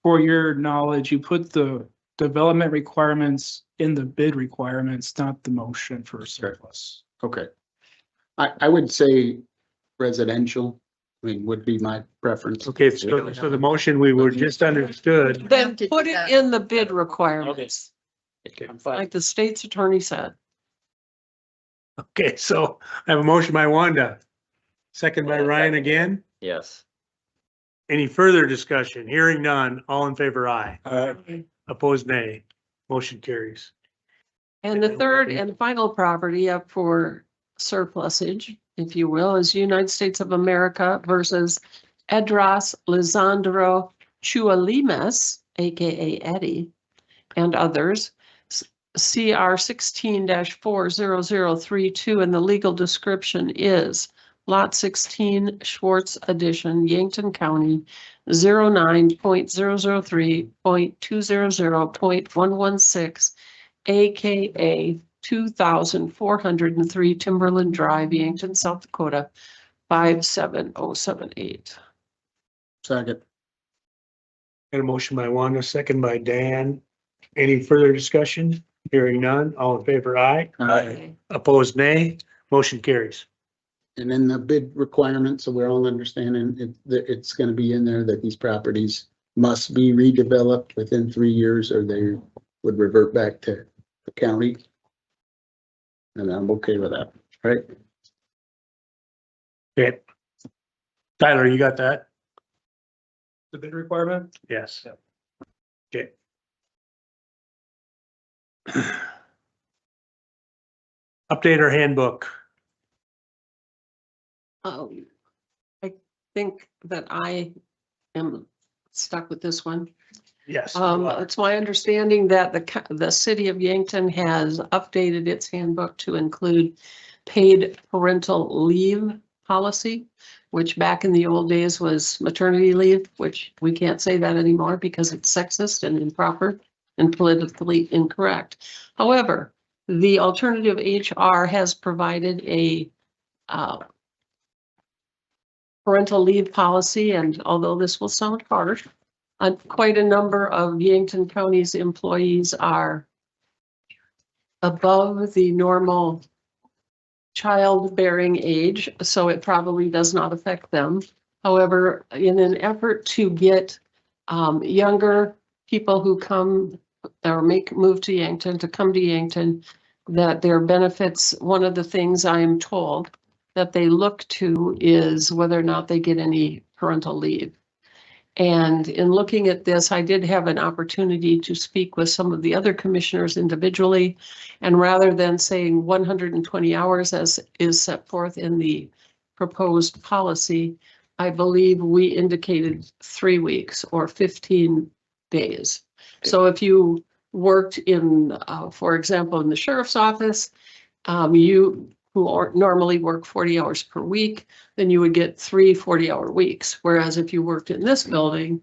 for your knowledge, you put the development requirements in the bid requirements, not the motion for surplus. Okay. I would say residential, I mean, would be my preference. Okay, so the motion we were just understood. Then have to do put it that. in the bid requirements, I'm fine. like the state's attorney said. Okay, so I have a motion by Wanda, second by Ryan again. Yes. Any further discussion? Hearing none, all in favor, aye. Opposed, nay. Motion carries. And the third and final property up for surplusage, if you will, is United States of America versus Edras Lisandro Chualimes, AKA Eddie, and others. CR 16-40032, and the legal description is Lot 16, Schwartz Edition, Yankton County, 09.003.200.116, AKA 2403 Timberland Drive, Yankton, South Dakota, 57078. Second. Got a motion by Wanda, second by Dan. Any further discussion? Hearing none, all in favor, aye. Okay. Opposed, nay. Motion carries. And then the bid requirements, so we're all understanding it's gonna be in there that these properties must be redeveloped within 3 years or they would revert back to the county. And I'm okay with that, right? Okay. Tyler, you got that? The bid requirement? Yes. Okay. Update our handbook. I think that I am stuck with this one. Yes. It's my understanding that the city of Yankton has updated its handbook to include paid parental leave policy, which back in the old days was maternity leave, which we can't say that anymore because it's sexist and improper and politically incorrect. However, the alternative HR has provided a parental leave policy, and although this will sound harsh, quite a number of Yankton County's employees are above the normal childbearing age, so it probably does not affect them. However, in an effort to get younger people who come or move to Yankton to come to Yankton, that their benefits, one of the things I am told that they look to is whether or not they get any parental leave. And in looking at this, I did have an opportunity to speak with some of the other commissioners individually. And rather than saying 120 hours as is set forth in the proposed policy, I believe we indicated 3 weeks or 15 days. So if you worked in, for example, in the sheriff's office, you who normally work 40 hours per week, then you would get 3 40-hour weeks. Whereas if you worked in this building,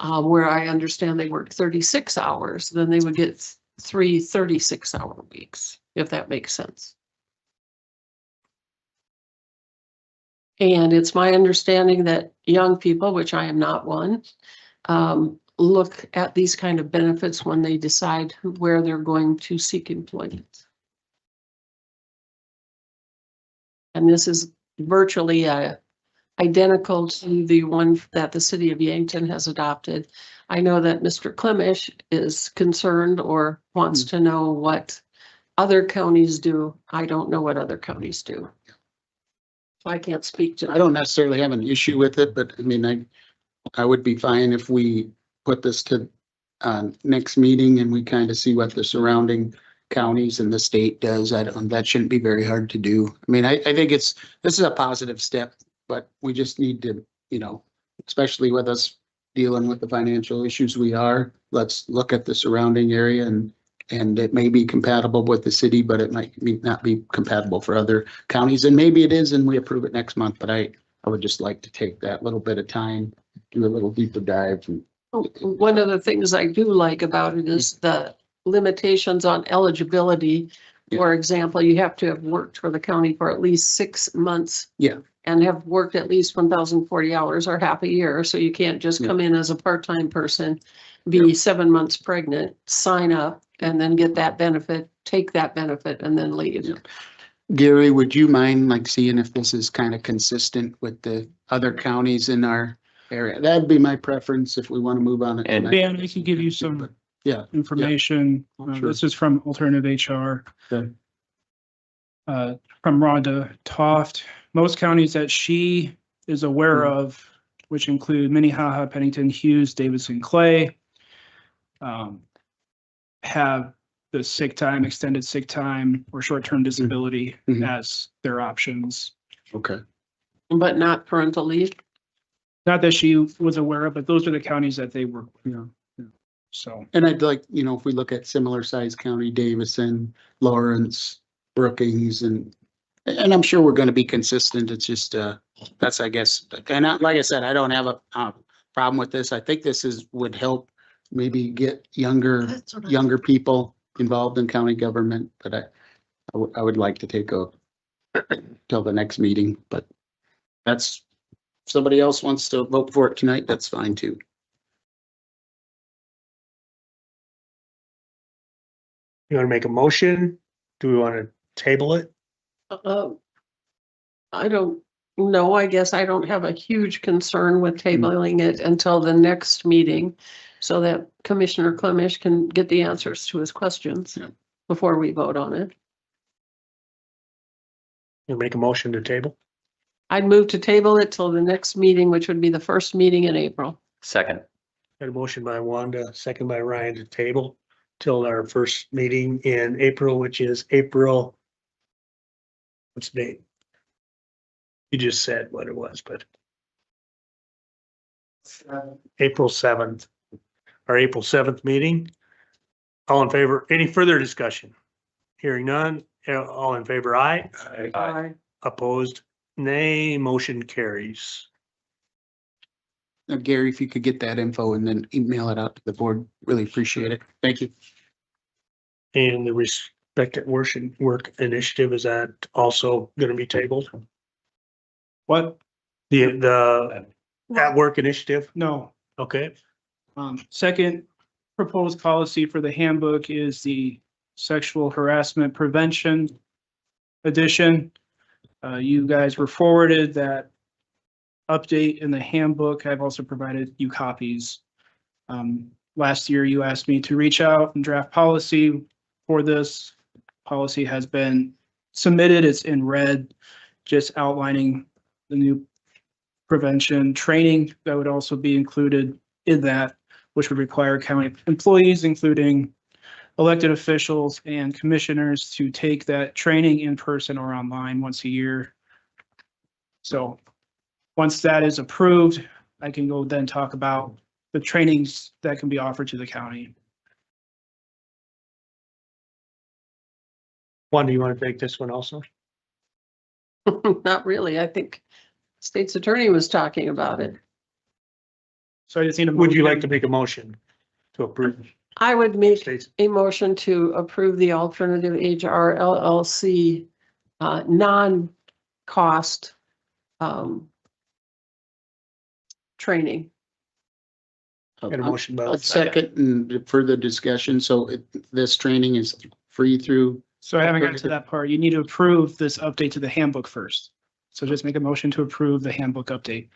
where I understand they work 36 hours, then they would get 3 36-hour weeks, if that makes sense. And it's my understanding that young people, which I am not one, look at these kind of benefits when they decide where they're going to seek employment. And this is virtually identical to the one that the city of Yankton has adopted. I know that Mr. Klimish is concerned or wants to know what other counties do. I don't know what other counties do. So I can't speak to. I don't necessarily have an issue with it, but I mean, I would be fine if we put this to next meeting and we kind of see what the surrounding counties and the state does. That shouldn't be very hard to do. I mean, I think this is a positive step, but we just need to, you know, especially with us dealing with the financial issues we are, let's look at the surrounding area and it may be compatible with the city, but it might not be compatible for other counties. And maybe it is, and we approve it next month, but I would just like to take that little bit of time, do a little deeper dive. One of the things I do like about it is the limitations on eligibility. For example, you have to have worked for the county for at least 6 months. Yeah. And have worked at least 1,040 hours or half a year. So you can't just come in as a part-time person, be 7 months pregnant, sign up, and then get that benefit, take that benefit, and then leave. Yeah. Gary, would you mind like seeing if this is kind of consistent with the other counties in our area? That'd be my preference if we want to move on it. And Dan, I can give you some information. Sure. This is from Alternative HR. Okay. From Rhonda Toft. Most counties that she is aware of which include Minnehaha, Pennington, Hughes, Davidson, Clay. Have the sick time, extended sick time, or short-term disability Mhm. as their options. Okay. But not parental leave. Not that she was aware of, but those are the counties that they were, so. And I'd like, if we look at similar sized county, Davison, Lawrence, Brookings, and I'm sure we're gonna be consistent. It's just, that's, I guess, and like I said, I don't have a problem with this. I think this would help maybe get younger people involved in county government, but I would like to take till the next meeting, but that's, if somebody else wants to vote for it tonight, that's fine too. You want to make a motion? Do we want to table it? I don't know. I guess I don't have a huge concern with tabling it until the next meeting so that Commissioner Clemish can get the answers to his questions before we vote on it. You make a motion to table? I'd move to table it till the next meeting, which would be the first meeting in April. Second. Got a motion by Wanda, second by Ryan to table till our first meeting in April, which is April. What's the date? You just said what it was, but. April 7th, our April 7th meeting. All in favor, any further discussion? Hearing none, all in favor, aye. Aye. Opposed, nay, motion carries. Gary, if you could get that info and then email it out to the board, really appreciate it. Thank you. And the Respect at Work initiative, is that also gonna be tabled? What? The at work initiative? No. Okay, Second proposed policy for the handbook is the sexual harassment prevention edition. You guys were forwarded that update in the handbook. I've also provided you copies. Last year, you asked me to reach out and draft policy for this. Policy has been submitted. It's in red, just outlining the new prevention training that would also be included in that, which would require county employees, including elected officials and commissioners, to take that training in person or online once a year. So once that is approved, I can go then talk about the trainings that can be offered to the county. Juan, do you want to take this one also? Not really. I think state's attorney was talking about it. So I just need a. Would you like to make a motion to approve? I would make States? a motion to approve the alternative HR LLC non-cost training. Got a motion by. I'll second and further discussion. So this training is free through. So I haven't gotten to that part. You need to approve this update to the handbook first. So just make a motion to approve the handbook update.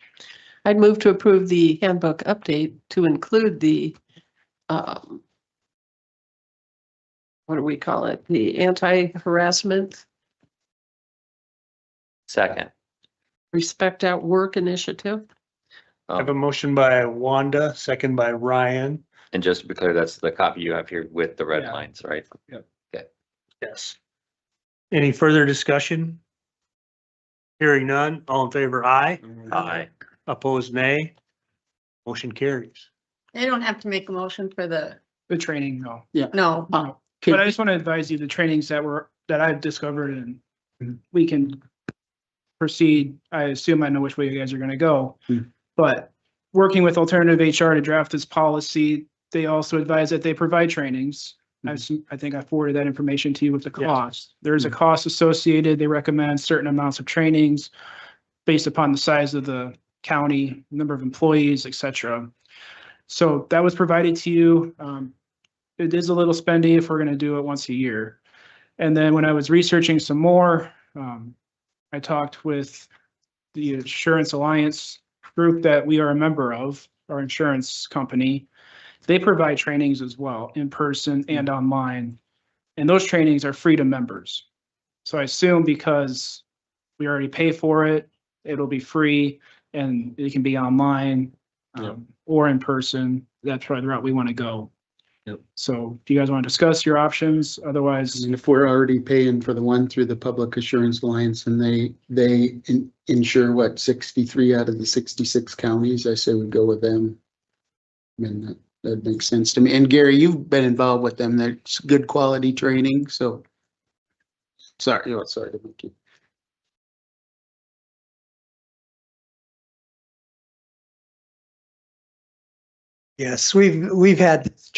I'd move to approve the handbook update to include the what do we call it? The anti-harassment Second. Respect at Work initiative. I have a motion by Wanda, second by Ryan. And just to be clear, that's the copy you have here with the red Yeah. lines, right? Yes. Any further discussion? Hearing none, all in favor, aye. Aye. Opposed, nay. Motion carries. They don't have to make a motion for the, The training, no. no. But I just want to advise you, the trainings that I've discovered and we can proceed. I assume I know which way you guys are gonna go. But working with alternative HR to draft this policy, they also advise that they provide trainings. I think I forwarded that information to you with the Yes. cost. There's a cost associated. They recommend certain amounts of trainings based upon the size of the county, number of employees, et cetera. So that was provided to you. It is a little spendy if we're going to do it once a year. And then when I was researching some more, I talked with the Insurance Alliance group that we are a member of, our insurance company. They provide trainings as well, in person and online. And those trainings are free to members. So I assume because we already pay for it, it'll be free. and it can be online, or in person. That's probably the route we want to go. Yep. So do you guys want to discuss your options? Otherwise, And if we're already paying for the one through the Public Assurance Alliance and they insure what, 63 out of the 66 counties, I say we go with them. I mean, that makes sense to me. And Gary, you've been involved with them. That's good quality training, so. Sorry, sorry to make you. Yes, we've had this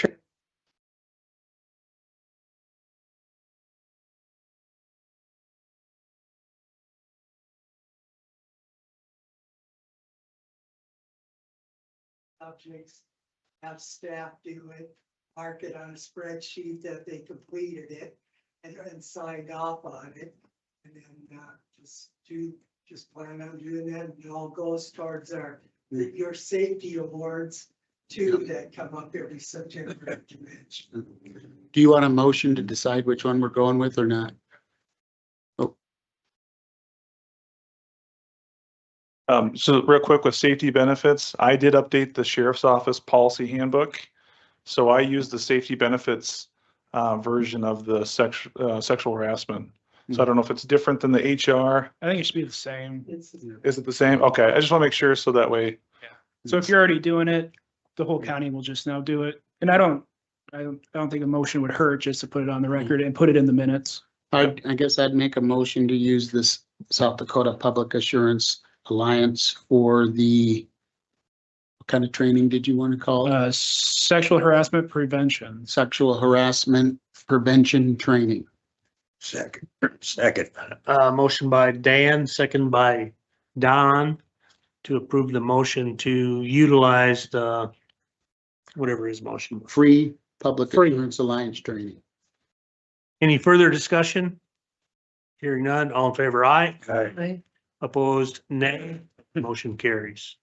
subjects, have staff do it, mark it on a spreadsheet that they completed it and signed off on it. And then just plan on doing that, and it all goes towards your safety awards too, that come up every September at convention. Do you want a motion to decide which one we're going with or not? So real quick with safety benefits, I did update the sheriff's office policy handbook. So I used the safety benefits version of the sexual harassment. So I don't know if it's different than the HR. I think it should be the same. Is it the same? Okay, I just want to make sure so that way. So if you're already doing it, the whole county will just now do it. And I don't think a motion would hurt just to put it on the record and put it in the minutes. I guess I'd make a motion to use this South Dakota Public Assurance Alliance for the, what kind of training did you want to call it? Sexual harassment prevention. Sexual harassment prevention training. Second. Motion by Dan, second by Don to approve the motion to utilize the, whatever his motion was. Free Public Assurance Alliance training. Any further discussion? Hearing none, all in favor, aye. Aye. Opposed, nay. Motion carries.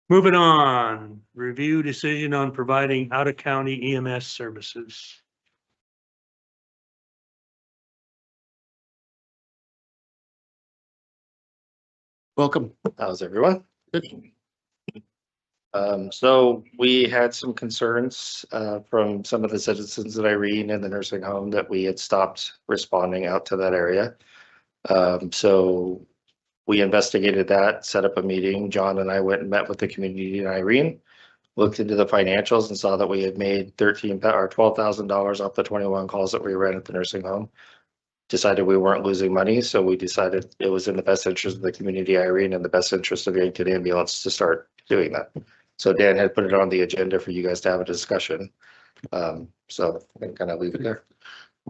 Moving on, review decision on providing out-of-county EMS services. Welcome. How's everyone? So we had some concerns from some of the citizens at Irene and the nursing home that we had stopped responding out to that area. So we investigated that, set up a meeting. John and I went and met with the community in Irene, looked into the financials and saw that we had made $12,000 off the 21 calls that we ran at the nursing home. Decided we weren't losing money, so we decided it was in the best interest of the community Irene and the best interest of Yankton Ambulance to start doing that. So Dan had put it on the agenda for you guys to have a discussion. So I can kind of leave it there.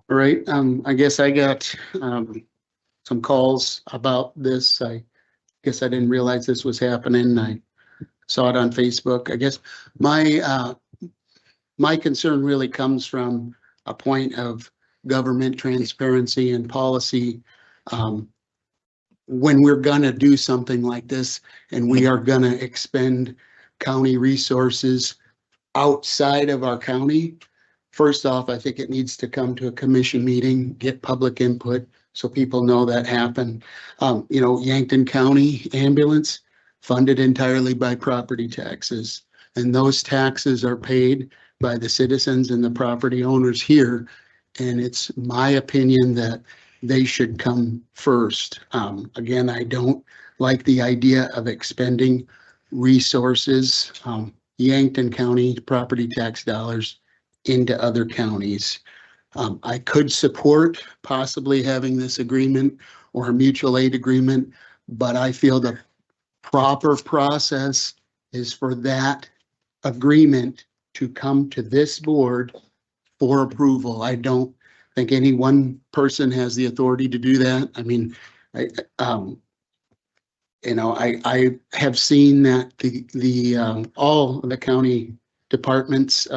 All right, I guess I got some calls about this. I guess I didn't realize this was happening. I saw it on Facebook. I guess my concern really comes from a point of government transparency and policy. When we're gonna do something like this and we are gonna expend county resources outside of our county, first off, I think it needs to come to a commission meeting, get public input so people know that happened. You know, Yankton County Ambulance funded entirely by property taxes, and those taxes are paid by the citizens and the property owners here. And it's my opinion that they should come first. Again, I don't like the idea of expending resources, Yankton County property tax dollars into other counties. I could support possibly having this agreement or a mutual aid agreement, but I feel the proper process is for that agreement to come to this board for approval. I don't think any one person has the authority to do that. I mean, I have seen that all the county departments,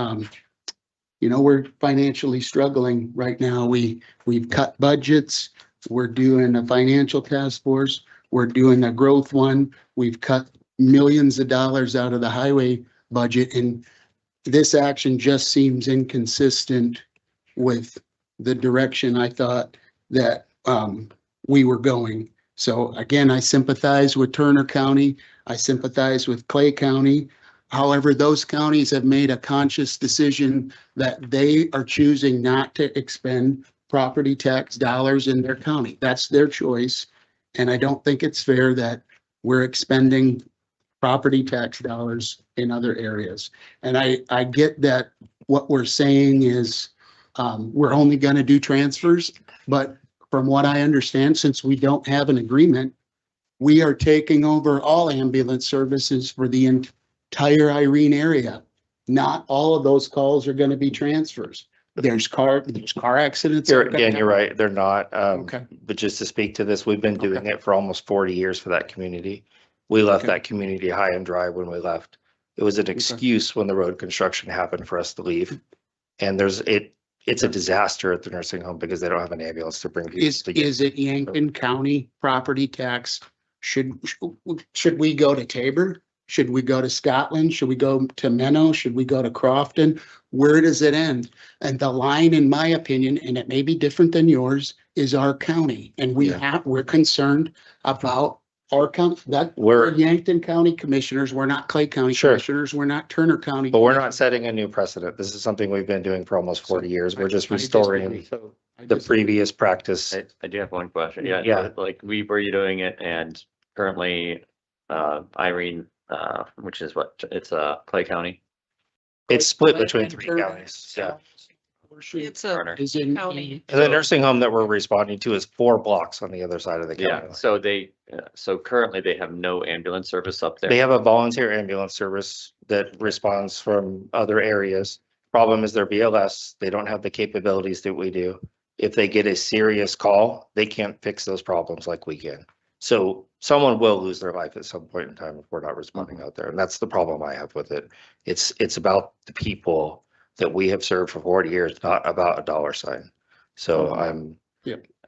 we're financially struggling right now. We've cut budgets. We're doing a financial task force. We're doing a growth one. We've cut millions of dollars out of the highway budget, and this action just seems inconsistent with the direction I thought that we were going. So again, I sympathize with Turner County. I sympathize with Clay County. However, those counties have made a conscious decision that they are choosing not to expend property tax dollars in their county. That's their choice. And I don't think it's fair that we're expending property tax dollars in other areas. And I get that what we're saying is we're only going to do transfers, but from what I understand, since we don't have an agreement, we are taking over all ambulance services for the entire Irene area. Not all of those calls are going to be transfers. There's car accidents. Dan, you're right. They're not. Okay. But just to speak to this, we've been doing it for almost 40 years for that community. We left Okay. that community high and dry when we left. It was an excuse when the road construction happened for us to leave. And it's a disaster at the nursing home because they don't have an ambulance to bring people. Is it Yankton County property tax? Should we go to Tabor? Should we go to Scotland? Should we go to Menno? Should we go to Crofton? Where does it end? And the line, in my opinion, and it may be different than yours, is our county. And we're concerned about our county. We're Yankton County commissioners. We're not Clay County commissioners. We're not Turner County. But we're not setting a new precedent. This is something we've been doing for almost 40 years. We're just restoring the previous practice. I do have one question. Yeah. Yeah, like we were doing it and currently, Irene, which is what, it's Clay County. It's split between 3 counties. Yeah. It's a Is in county. And the nursing home that we're responding to is 4 blocks on the other side of the county. Yeah, so so currently they have no ambulance service up there. They have a volunteer ambulance service that responds from other areas. Problem is their BLS, they don't have the capabilities that we do. If they get a serious call, they can't fix those problems like we can. So someone will lose their life at some point in time if we're not responding out there. And that's the problem I have with it. It's about the people that we have served for 40 years, not about a dollar sign. So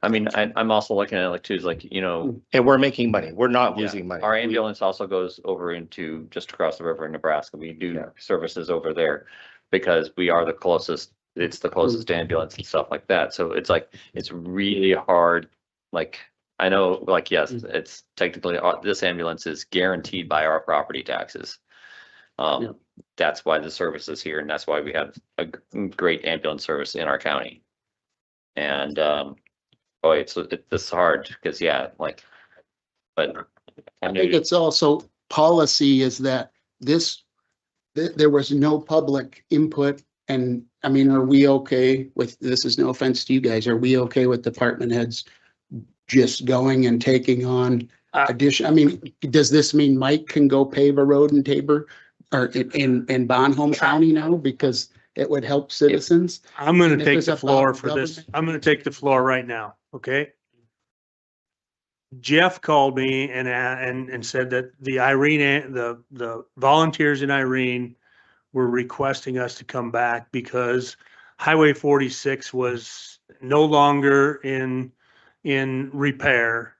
I mean, I'm also looking at it like too, is like, and we're making money. We're not losing money. Our ambulance also goes over into just across the river in Nebraska. We do services over there because we are the closest, it's the closest ambulance and stuff like that. So it's like, it's really hard. Like, I know, like, yes, it's technically, this ambulance is guaranteed by our property taxes. That's why the service is here and that's why we have a great ambulance service in our county. And, this is hard because but I think it's also policy is that there was no public input. And I mean, are we okay with, this is no offense to you guys, are we okay with department heads just going and taking on addition? I mean, does this mean Mike can go pave a road in Tabor or in Bonholm County now because it would help citizens? I'm going to If take it's the about floor for this. government? I'm going to take the floor right now. Okay. Jeff called me and said that the Irene, the volunteers in Irene were requesting us to come back because Highway 46 was no longer in repair.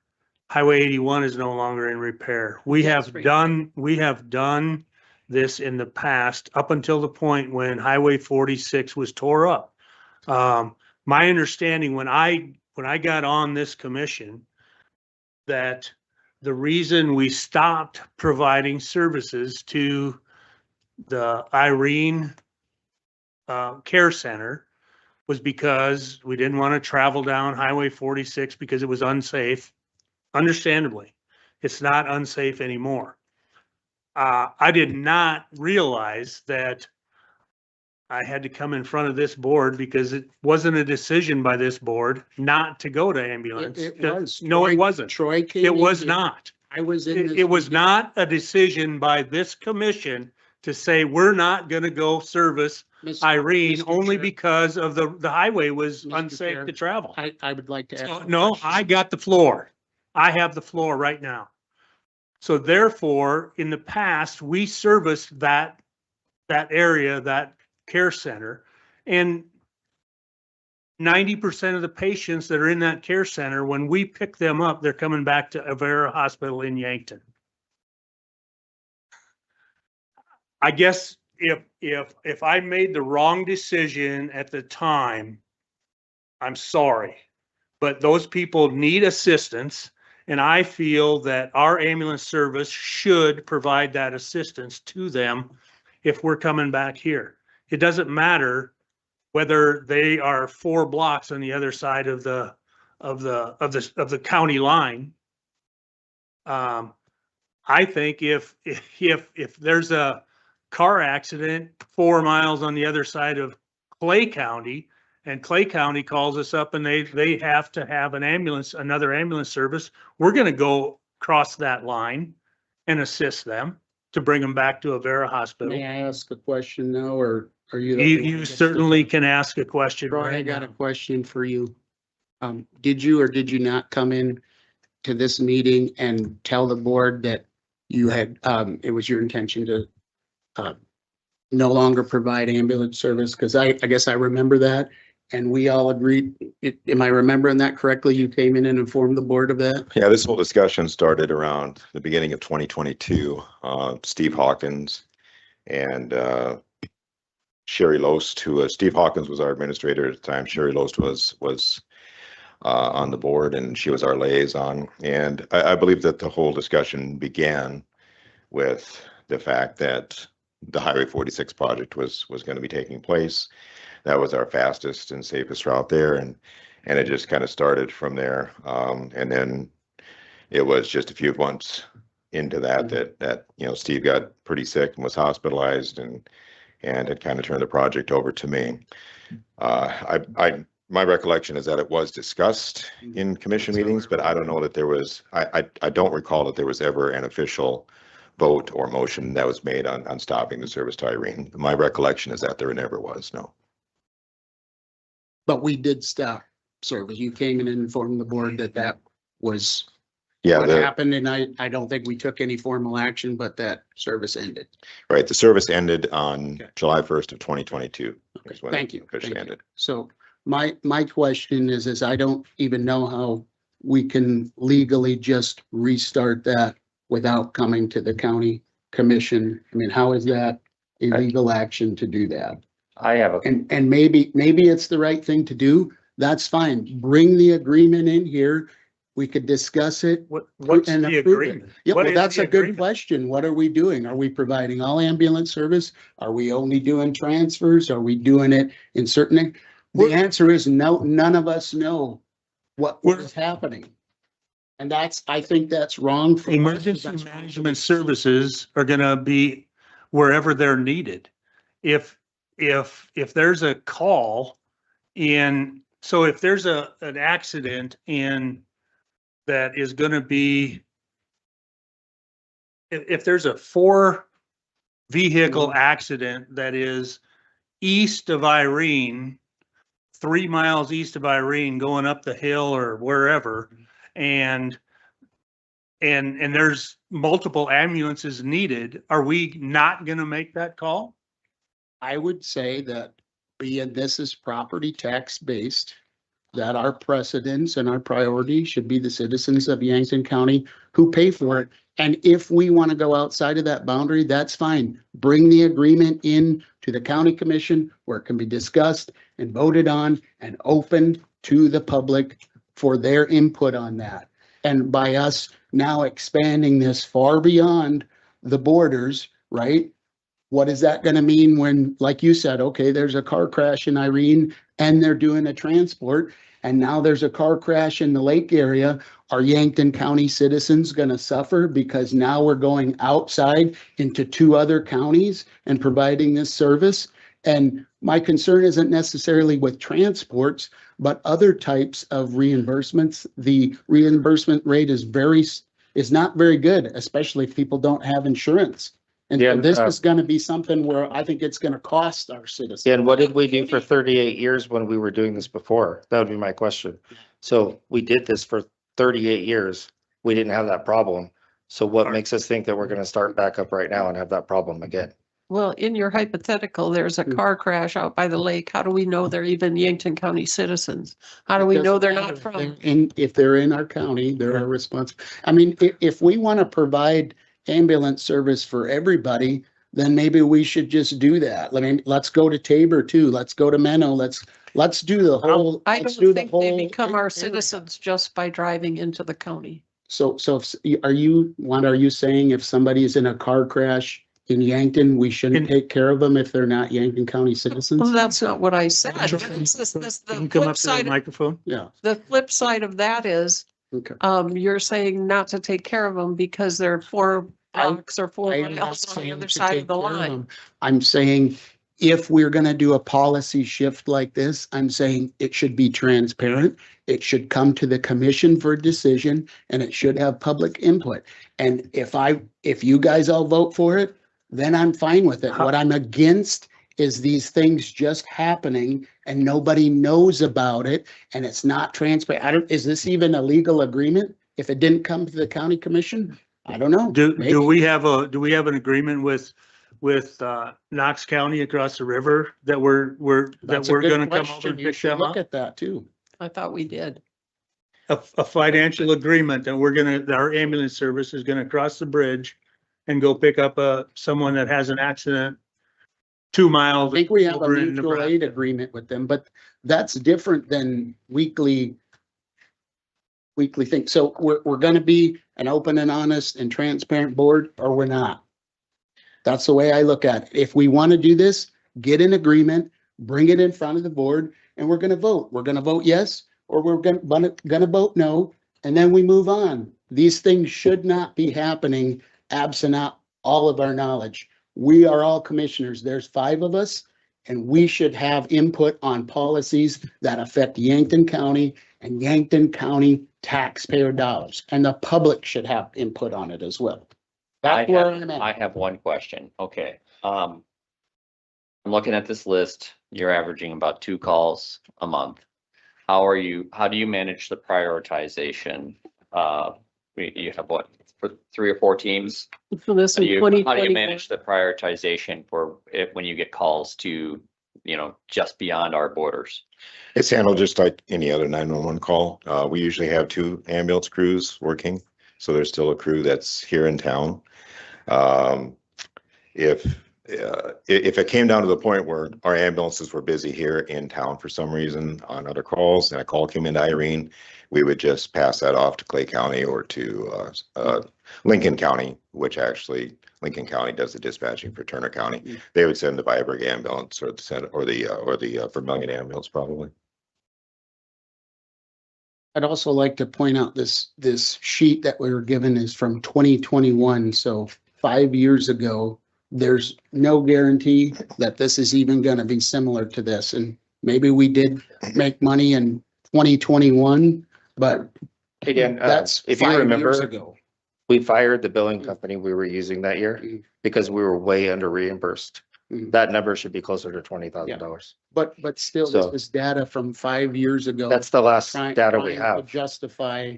Highway 81 is no longer in repair. We have done this in the past up until the point when Highway 46 was tore up. My understanding when I got on this commission, that the reason we stopped providing services to the Irene Care Center was because we didn't want to travel down Highway 46 because it was unsafe. Understandably, it's not unsafe anymore. I did not realize that I had to come in front of this board because it wasn't a decision by this board not to go to ambulance. It was. No, it wasn't. Troy came. It was in. not. I was in. It was not a decision by this commission to say, we're not gonna go service Irene only because of the highway was unsafe Chair, to travel. I would like to ask. So, no, I got the floor. I have the floor right now. So therefore, in the past, we serviced that area, that care center, and 90% of the patients that are in that care center, when we pick them up, they're coming back to Avera Hospital in Yankton. I guess if I made the wrong decision at the time, I'm sorry, but those people need assistance And I feel that our ambulance service should provide that assistance to them if we're coming back here. It doesn't matter whether they are 4 blocks on the other side of the county line. I think if there's a car accident 4 miles on the other side of Clay County, and Clay County calls us up and they have to have another ambulance service, we're gonna go cross that line and assist them to bring them back to a Vera hospital. May I ask a question now, or are you? the You, only one you that gets to certainly go? can ask a question Troy, I right got a now. question for you. Did you or did you not come in to this meeting and tell the board that you had, it was your intention to no longer provide ambulance service? Because I guess I remember that, and we all agreed. Am I remembering that correctly? You came in and informed the board of that? Yeah, this whole discussion started around the beginning of 2022. Steve Hawkins and Sherry Loest, who Steve Hawkins was our administrator at the time. Sherry Loest was on the board, and she was our liaison. And I believe that the whole discussion began with the fact that the Highway 46 project was going to be taking place. That was our fastest and safest route there, and it just kind of started from there. And then it was just a few months into that Steve got pretty sick and was hospitalized, and had kind of turned the project over to me. My recollection is that it was discussed in commission meetings, but I don't know that there was. I don't recall that there was ever an official vote or motion that was made on stopping the service to Irene. My recollection is that there never was, no. But we did stop service. You came in and informed the board that was what Yeah, happened, and I don't think we took any formal action, but that service ended. right. The service ended on Okay. July 1st of 2022. Okay, is when thank it you. officially Thank you. ended. So my question is I don't even know how we can legally just restart that without coming to the county commission. I mean, how is that a legal action to do that? I have a, And maybe it's the right thing to do. That's fine. Bring the agreement in here. We could discuss it. What's and the approve it. agreement? Yeah, What well, is that's the a good agreement? question. What are we doing? Are we providing all ambulance service? Are we only doing transfers? Are we doing it in certain? The answer is no, none of us know what is happening. And I think that's wrong. for us. Emergency That's wrong. management services are gonna be wherever they're needed. If there's a call if there's an accident that is gonna be, if there's a 4 vehicle accident that is east of Irene, 3 miles east of Irene, going up the hill or wherever, and there's multiple ambulances needed, are we not gonna make that call? I would say that being this is property tax based, that our precedents and our priority should be the citizens of Yankton County who pay for it. And if we want to go outside of that boundary, that's fine. Bring the agreement in to the county commission where it can be discussed and voted on and open to the public for their input on that. And by us now expanding this far beyond the borders, right? What is that going to mean when, like you said, okay, there's a car crash in Irene and they're doing a transport, and now there's a car crash in the lake area? Are Yankton County citizens going to suffer because now we're going outside into 2 other counties and providing this service? And my concern isn't necessarily with transports, but other types of reimbursements. The reimbursement rate is not very good, especially if people don't have insurance. And Yeah, so this is going to be something where I think it's going to cost our citizens. Yeah, and what did we do for 38 years when we were doing this before? That would be my question. So we did this for 38 years. We didn't have that problem. So what makes us think that we're going to start back up right now and have that problem again? Well, in your hypothetical, there's a car crash out by the lake. How do we know they're even Yankton County citizens? How do we know they're not from? If they're in our county, they're our responsibility. I mean, if we want to provide ambulance service for everybody, then maybe we should just do that. I mean, let's go to Tabor too. Let's go to Menno. Let's do the whole. I let's don't do the think they whole become our area. citizens just by driving into the county. So are you saying if somebody's in a car crash in Yankton, we shouldn't take care of them if they're not Yankton County Well, citizens? that's not what I said. Can The you come flip up to the side, microphone? Yeah, the flip side of that is, okay. you're saying not to take care of them because they're 4 blocks or 4 I am not miles on the saying other to side take of the care of line. them. I'm saying if we're gonna do a policy shift like this, I'm saying it should be transparent. It should come to the commission for a decision and it should have public input. And if you guys all vote for it, then I'm fine with it. What I'm against is these things just happening and nobody knows about it and it's not transparent. Is this even a legal agreement? If it didn't come to the county commission? I don't know. Do Maybe. we have an agreement with Knox County across the river that we're That's a good gonna come over question. and You pick should them look up? at that too. I thought we did. A financial agreement that our ambulance service is gonna cross the bridge and go pick up someone that has an accident 2 I miles. think we have a over in mutual Nebraska. aid agreement with them, but that's different than weekly thing. So we're gonna be an open and honest and transparent board, or we're not. That's the way I look at it. If we want to do this, get an agreement, bring it in front of the board, and we're gonna vote. We're gonna vote yes, or we're gonna vote no, and then we move on. These things should not be happening absent all of our knowledge. We are all commissioners. There's 5 of us, and we should have input on policies that affect Yankton County and Yankton County taxpayer dollars, and the public should have input on it as well. That's where I'm I at. have one question. Okay. I'm looking at this list. You're averaging about 2 calls a month. How do you manage the prioritization? You have what, for 3 or 4 teams? For this in How do you 2020. manage the prioritization for when you get calls to, just beyond our borders? It's handled just like any other 911 call. We usually have 2 ambulance crews working, so there's still a crew that's here in town. If it came down to the point where our ambulances were busy here in town for some reason on other calls and a call came into Irene, we would just pass that off to Clay County or to Lincoln County, which actually Lincoln County does the dispatching for Turner County. They would send the Viborg ambulance or the Vermillion ambulance probably. I'd also like to point out this sheet that we were given is from 2021, so 5 years ago. There's no guarantee that this is even gonna be similar to this, and maybe we did make money in 2021, but Again, that's if you 5 years remember, ago. we fired the billing company we were using that year because we were way under reimbursed. Mhm. That number should be closer to $20,000. But still, So- this is data from 5 years ago. That's the last trying- data we trying to have. Justify,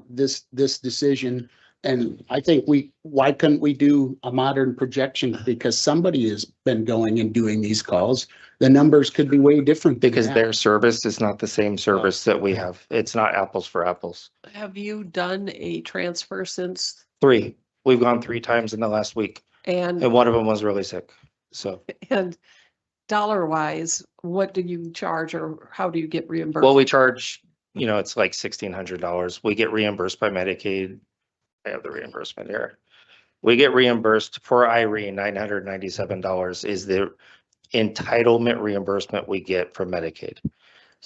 this decision. And I think why couldn't we do a modern projection? Because somebody has been going and doing these calls. The numbers could be way different. than Because that. their service is not the same service that we have. It's not apples for apples. Have you done a transfer since? 3, we've gone 3 times in the last week And, and one of them was really sick. So, and dollar wise, what do you charge or how do you get reimbursed? well, we charge, it's like $1,600. We get reimbursed by Medicaid. I have the reimbursement here. We get reimbursed for Irene, $997 is the entitlement reimbursement we get from Medicaid.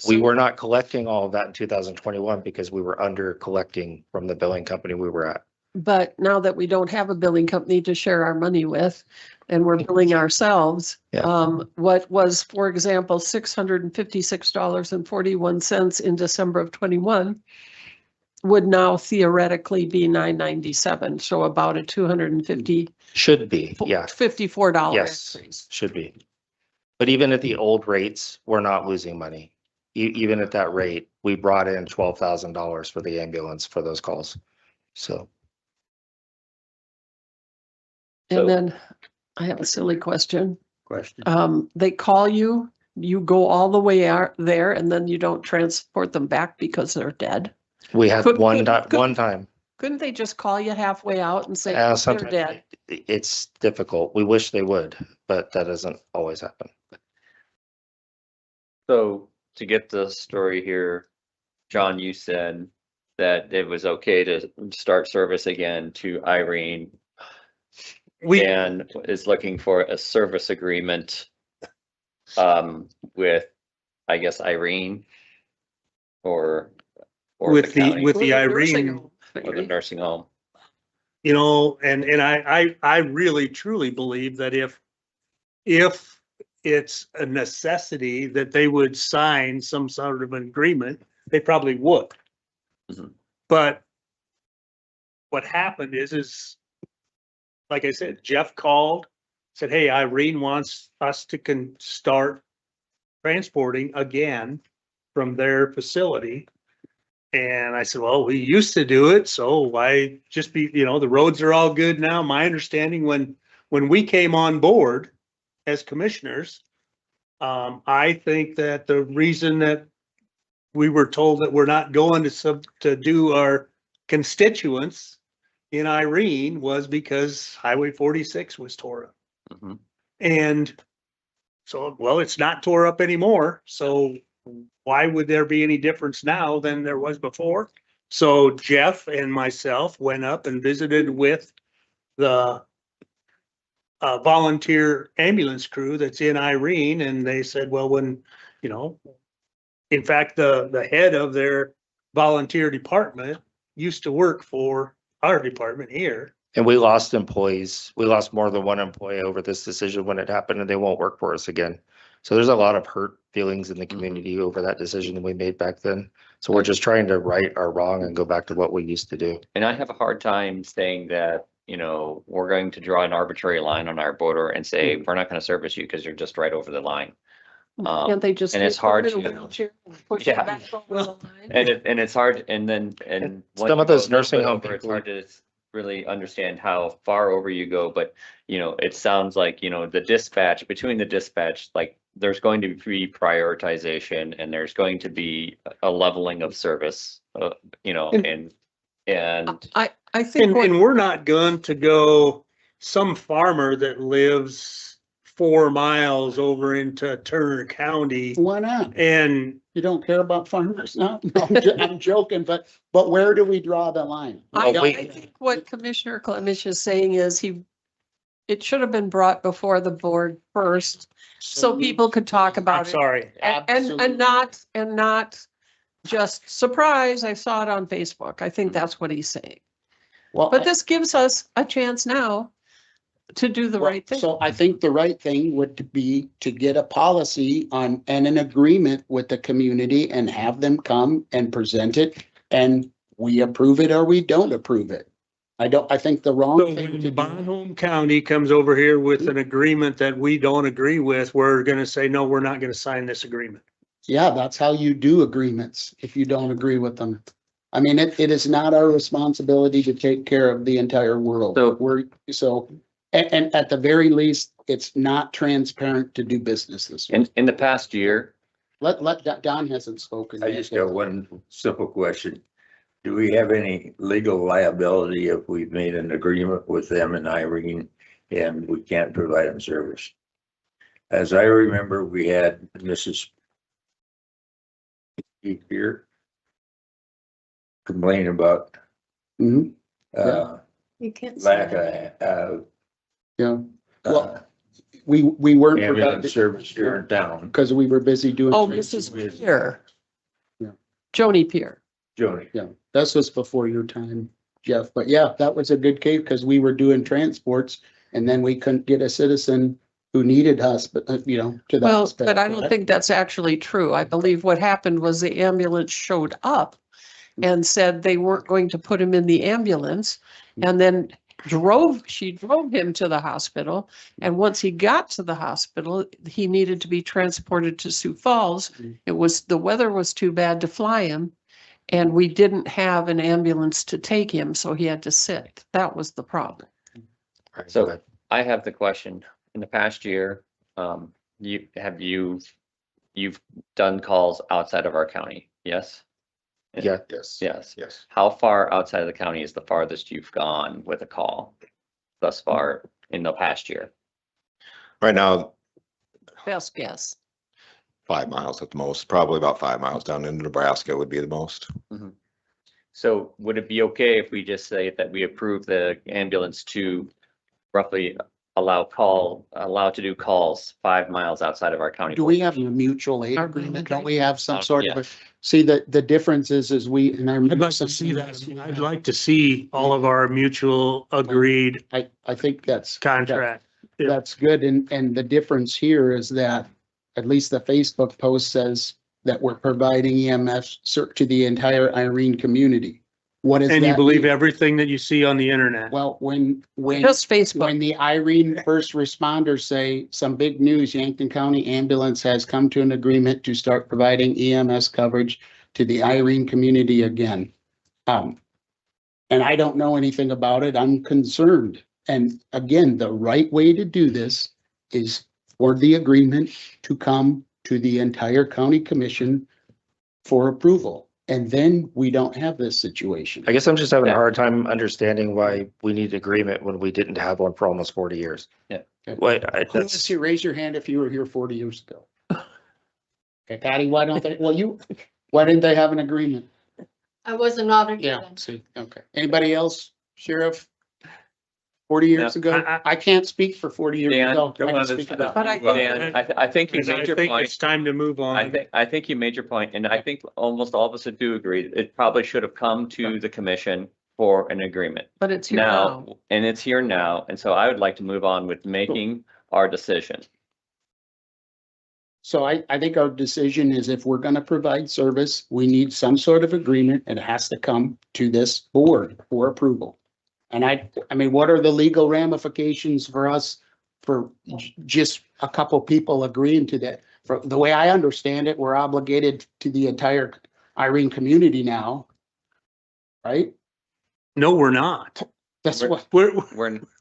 We So- were not collecting all of that in 2021 because we were under collecting from the billing company we were at. But now that we don't have a billing company to share our money with and we're billing ourselves, Yeah. what was, for example, $656.41 in December of 21 would now theoretically be $997. So about a $250, Should be, yeah. $54 Yes, increase. should be. But even at the old rates, we're not losing money. Even at that rate, we brought in $12,000 for the ambulance for those calls. So. And then I have a silly question. Question. They call you, you go all the way out there and then you don't transport them back because they're dead. We had Could- one could- time. Couldn't they just call you halfway out and say they're Sometimes dead? it's difficult. We wish they would, but that doesn't always happen. So to get the story here, John, you said that it was okay to start service again to Irene. We, And is looking for a service agreement with, I guess, Irene or with the, county with the Or the nursing Irene, home. or the nursing home. you know, and I really truly believe that if it's a necessity that they would sign some sort of an agreement, they probably would. Mhm. But what happened is, like I said, Jeff called, said, hey, Irene wants us to start transporting again from their facility. And I said, well, we used to do it, so why just be, you know, the roads are all good now. My understanding when we came on board as commissioners, I think that the reason that we were told that we're not going to do our constituents in Irene was because Highway 46 was tore up. Mhm. And so, well, it's not tore up anymore, so why would there be any difference now than there was before? So Jeff and myself went up and visited with the volunteer ambulance crew that's in Irene, and they said, well, when, you know, in fact, the head of their volunteer department used to work for our department here. And we lost employees. We lost more than one employee over this decision when it happened, and they won't work for us again. So there's a lot of hurt feelings in the community over that decision that we made back then. So we're just trying to right our wrong and go back to what we used to do. And I have a hard time saying that, you know, we're going to draw an arbitrary line on our border and say, we're not gonna service you because you're just right over the line. Can't they just? and it's take them hard in a to- wheelchair and push Yeah. them back over the line? And it's hard, and then, and. once Some you of go those a little nursing bit home over, It's people- hard to really understand how far over you go, but, you know, it sounds like, you know, the dispatch, between the dispatch, like, there's going to be prioritization and there's going to be a leveling of service, you know, and. I think what, And we're not going to go some farmer that lives 4 miles over into Turner County Why not? and You don't care about farmers now? No, I'm joking, but where do we draw the line? I Oh, wait. I think what Commissioner Clemish is saying is it should have been brought before the board first, so people could talk I'm about it. sorry. And not just surprise, I saw it on Facebook. I think that's what he's saying. Well, But this gives us a chance now to do the well, right thing. So I think the right thing would be to get a policy on and an agreement with the community and have them come and present it. And we approve it or we don't approve it. I think the So wrong thing when to do. Bonhomme County comes over here with an agreement that we don't agree with, we're gonna say, no, we're not gonna sign this agreement. Yeah, that's how you do agreements if you don't agree with them. I mean, it is not our responsibility to take care of the entire world. And at the very least, it's not transparent to do business this way. In the past year, Don hasn't spoken. I just got one simple question. Do we have any legal liability if we've made an agreement with them and Irene and we can't provide them service? As I remember, we had Mrs. here complain about Mhm. You can't say lack that. of Yeah, well, we weren't. ambulance service here in town. Because we were busy doing. Oh, Mrs. Pierre. Yeah. Joni Pierre. Joni. Yeah, this was before your time, Jeff, but yeah, that was a good case because we were doing transports and then we couldn't get a citizen who needed us, but you know, to that. Well, but I don't think that's actually true. I believe what happened was the ambulance showed up and said they weren't going to put him in the ambulance and then she drove him to the hospital. And once he got to the hospital, he needed to be transported to Sioux Falls. The weather was too bad to fly him. And we didn't have an ambulance to take him, so he had to sit. That was the problem. so I have the question, in the past year, you've done calls outside of our county, yes? Yeah. Yes. How far outside of the county is the farthest you've gone with a call thus far in the past year? Right now, Best guess. 5 miles at the most, probably about 5 miles down into Nebraska would be the most. So would it be okay if we just say that we approve the ambulance to roughly allow to do calls 5 miles outside of our county? Do we have a mutual aid agreement? Don't we have some Oh, sort yeah. of a, see, the difference is we, and I I'd remember. like to see that. I'd like to see all of our mutual agreed I think that's. contract. Yeah. That's good. And the difference here is that at least the Facebook post says that we're providing EMS to the entire Irene community. What is that? And you believe mean? everything that you see on the internet. Well, when Just Facebook. when the Irene first responders say some big news, Yankton County Ambulance has come to an agreement to start providing EMS coverage to the Irene community again. And I don't know anything about it. I'm concerned. And again, the right way to do this is for the agreement to come to the entire county commission for approval. And then we don't have this situation. I guess I'm just having a hard time understanding why we need agreement when we didn't have one for almost 40 years. Yeah. Why, Who wants to raise your hand if you were here 40 years ago? Okay, Patty, why don't they, why didn't they have an agreement? I wasn't obligated. Yeah, see, okay. Anybody else, Sheriff? 40 years No, ago? I can't speak for 40 years Dan, ago. come I can on, speak about- But I Dan, I think you And I made your think point. it's time to move on. I think you made your point, and I think almost all of us do agree. It probably should have come to the commission for an agreement. But it's here now. And it's here now, and so I would like to move on with making our decision. So I think our decision is if we're gonna provide service, we need some sort of agreement. It has to come to this board for approval. And I mean, what are the legal ramifications for us for just a couple people agreeing to that? For the way I understand it, we're obligated to the entire Irene community now. Right? No, we're not. That's We're- what,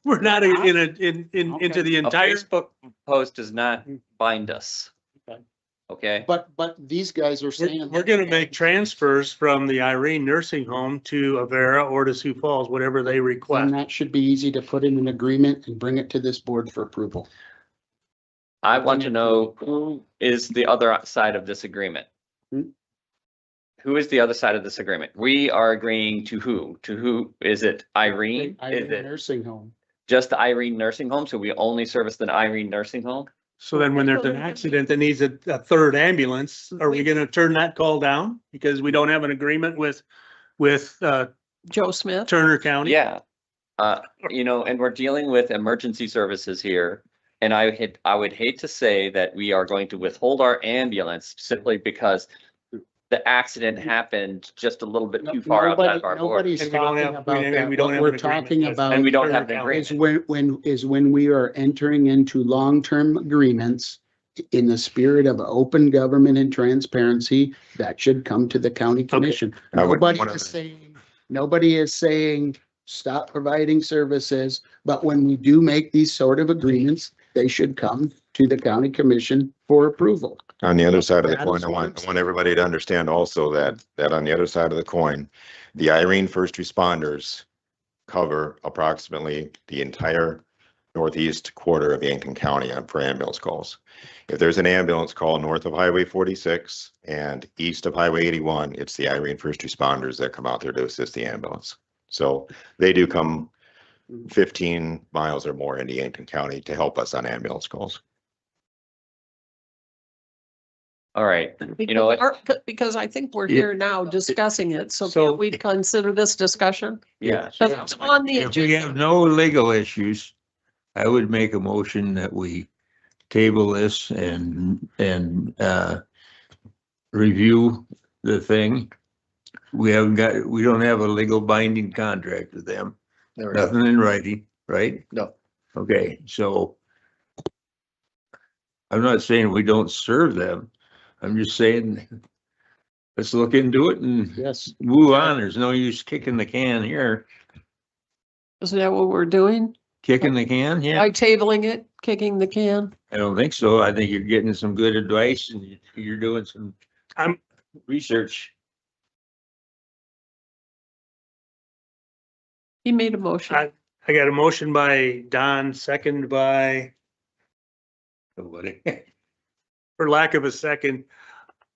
We're, Not into the a entire. Facebook post does not bind us. Okay. Okay? but these guys are saying. We're gonna make transfers from the Irene nursing home to Avera or to Sioux Falls, whatever they request. And that should be easy to put in an agreement and bring it to this board for approval. I want to know who is the other side of this agreement? Hmm? Who is the other side of this agreement? We are agreeing to who? To who? Is it Irene? Is Irene it nursing home. just the Irene nursing home? So we only service the Irene nursing home? So then when there's an accident that needs a third ambulance, are we gonna turn that call down? Because we don't have an agreement with Joe Smith. Turner County? Yeah. And we're dealing with emergency services here. And I would hate to say that we are going to withhold our ambulance simply because the accident happened just a little bit too far outside of our board. Nobody's And we don't talking have- about and that. we don't What have we're an agreement. talking Yes. about And we don't have an Turner agreement. is when we are entering into long-term agreements in the spirit of open government and transparency, that should come to the county commission. Nobody is saying stop providing services, but when we do make these sort of agreements, they should come to the county commission for approval. On the other side of the That coin, is I what I'm want everybody to understand also that on the other side of the coin, the Irene first responders cover approximately the entire northeast quarter of Yankton County for ambulance calls. If there's an ambulance call north of Highway 46 and east of Highway 81, it's the Irene first responders that come out there to assist the ambulance. So they do come 15 miles or more into Yankton County to help us on ambulance calls. All right, you know what? Because I think we're here now discussing it, so So- can't we consider this discussion? Yeah. Because it's on the If we have agenda. no legal issues, I would make a motion that we table this and review the thing. We don't have a legal binding contract with them, nothing in writing, right? No. Okay, so I'm not saying we don't serve them. I'm just saying, let's look into it and Yes. move on. There's no use kicking the can here. Isn't that what we're doing? Kicking the can, yeah. By tabling it, kicking the can? I don't think so. I think you're getting some good advice and you're doing some research. He made a motion. I got a motion by Don, second by, Nobody. for lack of a second.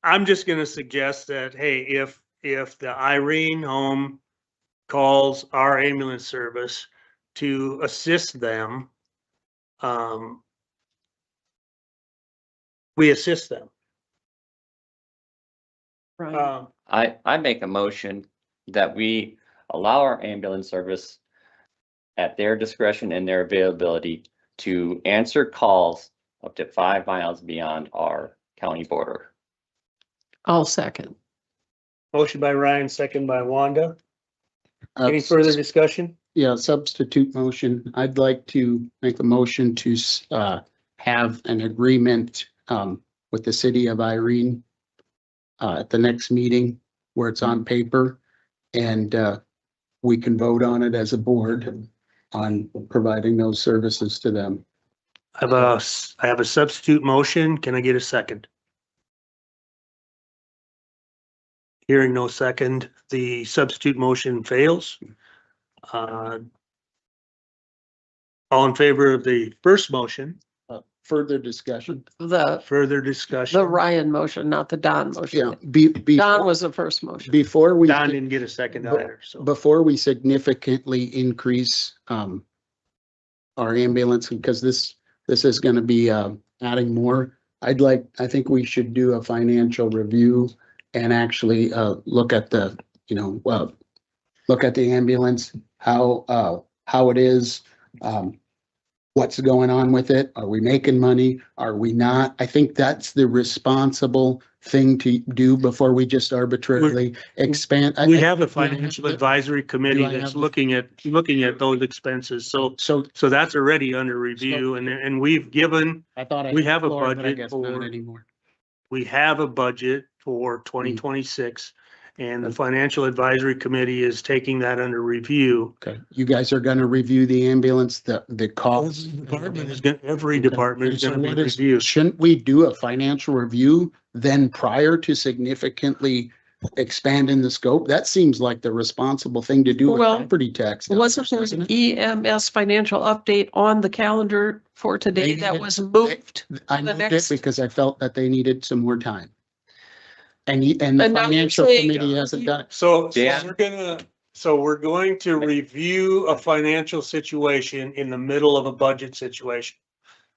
I'm just gonna suggest that, hey, if the Irene home calls our ambulance service to assist them, we assist them. Right. I make a motion that we allow our ambulance service at their discretion and their availability to answer calls up to 5 miles beyond our county border. I'll second. Motion by Ryan, second by Wanda. Any Uh, further discussion? Yeah, substitute motion. I'd like to make a motion to have an agreement with the city of Irene at the next meeting where it's on paper, and we can vote on it as a board on providing those services to them. I have a substitute motion. Can I get a second? Hearing no second, the substitute motion fails. All in favor of the first motion, Further discussion. further discussion? The Ryan motion, not the Don motion. Yeah, Don was the first motion. before we. Don didn't get a second either, so. Before we significantly increase our ambulance, because this is gonna be adding more, I think we should do a financial review and actually look at the, look at the ambulance, how it is, what's going on with it. Are we making money? Are we not? I think that's the responsible thing to do before we just arbitrarily expand. We have a financial advisory committee Do I that's have- looking at those expenses. So that's already under review and we've given, I thought I we had have a the floor, but I budget guess not for- anymore. we have a budget for 2026 and the financial advisory committee is taking that under review. Okay, you guys are gonna review the ambulance, the costs. Every department is So gonna be what is- reviewed. Shouldn't we do a financial review then prior to significantly expanding the scope? That seems like the responsible thing to do with Well, property tax. Wasn't there an EMS financial update on the calendar for today that was moved? I the moved it next- because I felt that they needed some more time. And the And now you're financial saying- committee hasn't done it. So Dan? we're going to review a financial situation in the middle of a budget situation.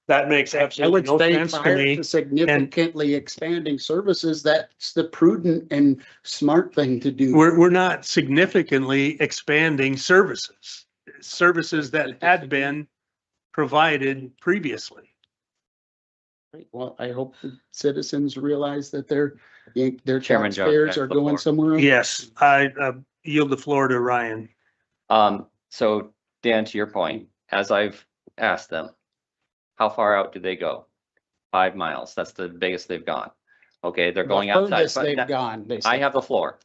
That makes I absolutely would no say sense to prior me. to significantly expanding services, that's the prudent and smart thing to do. We're not significantly expanding services that had been provided previously. Well, I hope the citizens realize that their Chairman Jones taxpayers has are the going floor. somewhere else. Yes, I yield the floor to Ryan. So Dan, to your point, as I've asked them, how far out do they go? 5 miles. That's the biggest they've gone. Okay, they're going The outside. furthest but they've that- gone, they I said. have the floor.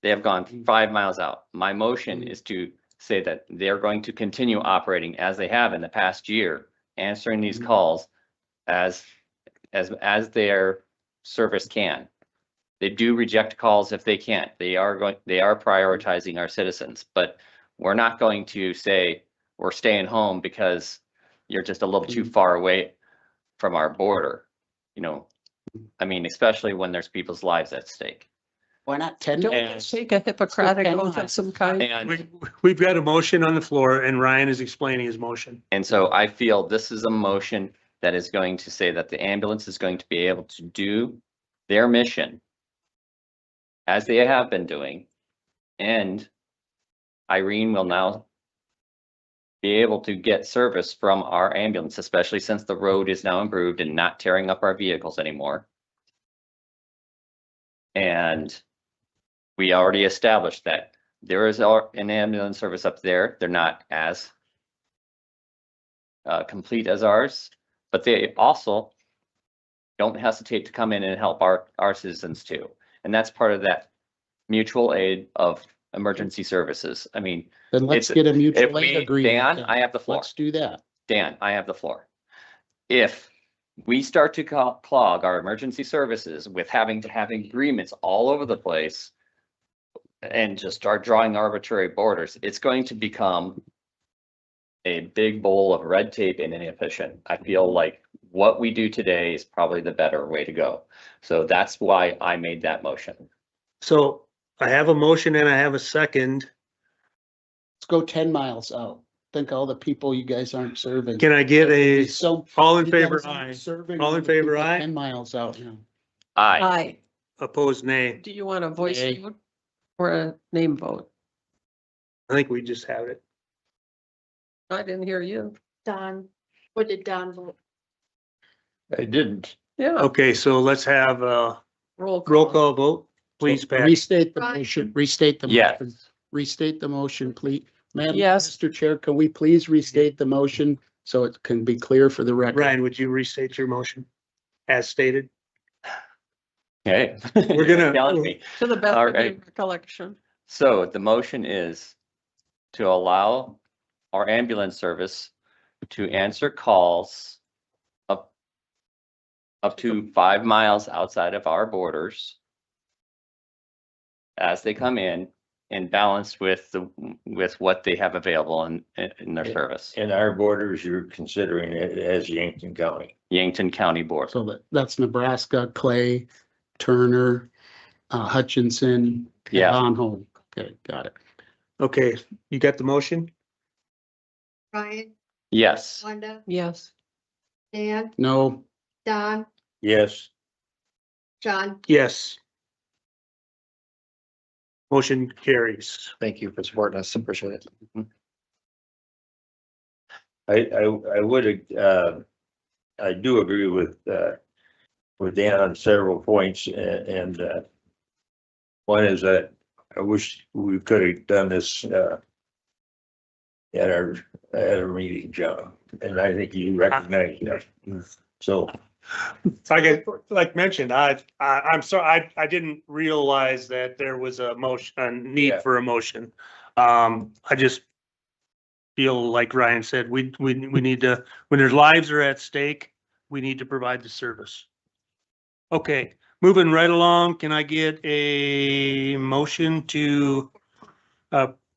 They have gone 5 miles out. My motion is to say that they're going to continue operating as they have in the past year, answering these calls as their service can. They do reject calls if they can't. They are prioritizing our citizens, but we're not going to say we're staying home because you're just a little too far away from our border. I mean, especially when there's people's lives at stake. Why not 10? Don't And- you take a Hippocratic Still oath of some kind? And We've got a motion on the floor and Ryan is explaining his motion. And so I feel this is a motion that is going to say that the ambulance is going to be able to do their mission as they have been doing. And Irene will now be able to get service from our ambulance, especially since the road is now improved and not tearing up our vehicles anymore. And we already established that there is an ambulance service up there. They're not as complete as ours, but they also don't hesitate to come in and help our citizens too. And that's part of that mutual aid of emergency services. I mean, Then let's it's- get a if mutual we, aid agreement. Dan, then. I have the floor. Let's do that. Dan, I have the floor. If we start to clog our emergency services with having to have agreements all over the place and just start drawing arbitrary borders, it's going to become a big bowl of red tape and inefficient. I feel like what we do today is probably the better way to go. So that's why I made that motion. So I have a motion and I have a second. Let's go 10 miles out. Think all the people you guys aren't serving. Can I get a, So. all in you favor, guys aren't aye. serving All in the favor, people aye. 10 miles out, yeah. Aye. Aye. Opposed, nay. Do you want a voice Nay. vote or a name vote? I think we just have it. I didn't hear you. Don, what did Don vote? I didn't. Yeah, Okay, so let's have a roll call. roll call vote. Please, Pat. Restate the Aye. motion, restate the Yes. motion. Restate the motion, please. Madam, Yes. Mr. Chair, can we please restate the motion so it can be clear for the record? Ryan, would you restate your motion as stated? Okay. We're gonna- Telling me. To the best All of your right. recollection. So the motion is to allow our ambulance service to answer calls up to 5 miles outside of our borders as they come in and balanced with with what they have available in their service. In our borders, you're considering it as Yankton County. Yankton County Board. So that's Nebraska, Clay, Turner, Hutchinson. Yeah. On home. Okay, got it. Okay, you got the motion? Ryan, Yes. Wanda, Yes. Dan, No, Don, Yes, John. Yes. Motion carries. Thank you for supporting us. Appreciate it. I would, I do agree with Dan on several points and one is that I wish we could have done this, at our meeting, John, and I think you recognize that. So, Like mentioned, I'm sorry, I didn't realize that there was a motion, a need Yeah. for a motion. I just feel like Ryan said, we need to, when their lives are at stake, we need to provide the service. Okay, moving right along, can I get a motion to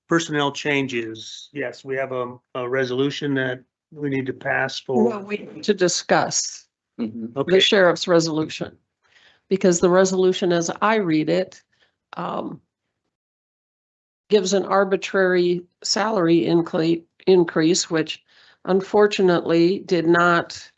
personnel changes? Yes, we have a resolution that we need to pass Well, for. we need to discuss Okay, the sheriff's resolution. Because the resolution, as I read it, gives an arbitrary salary increase, which unfortunately did not,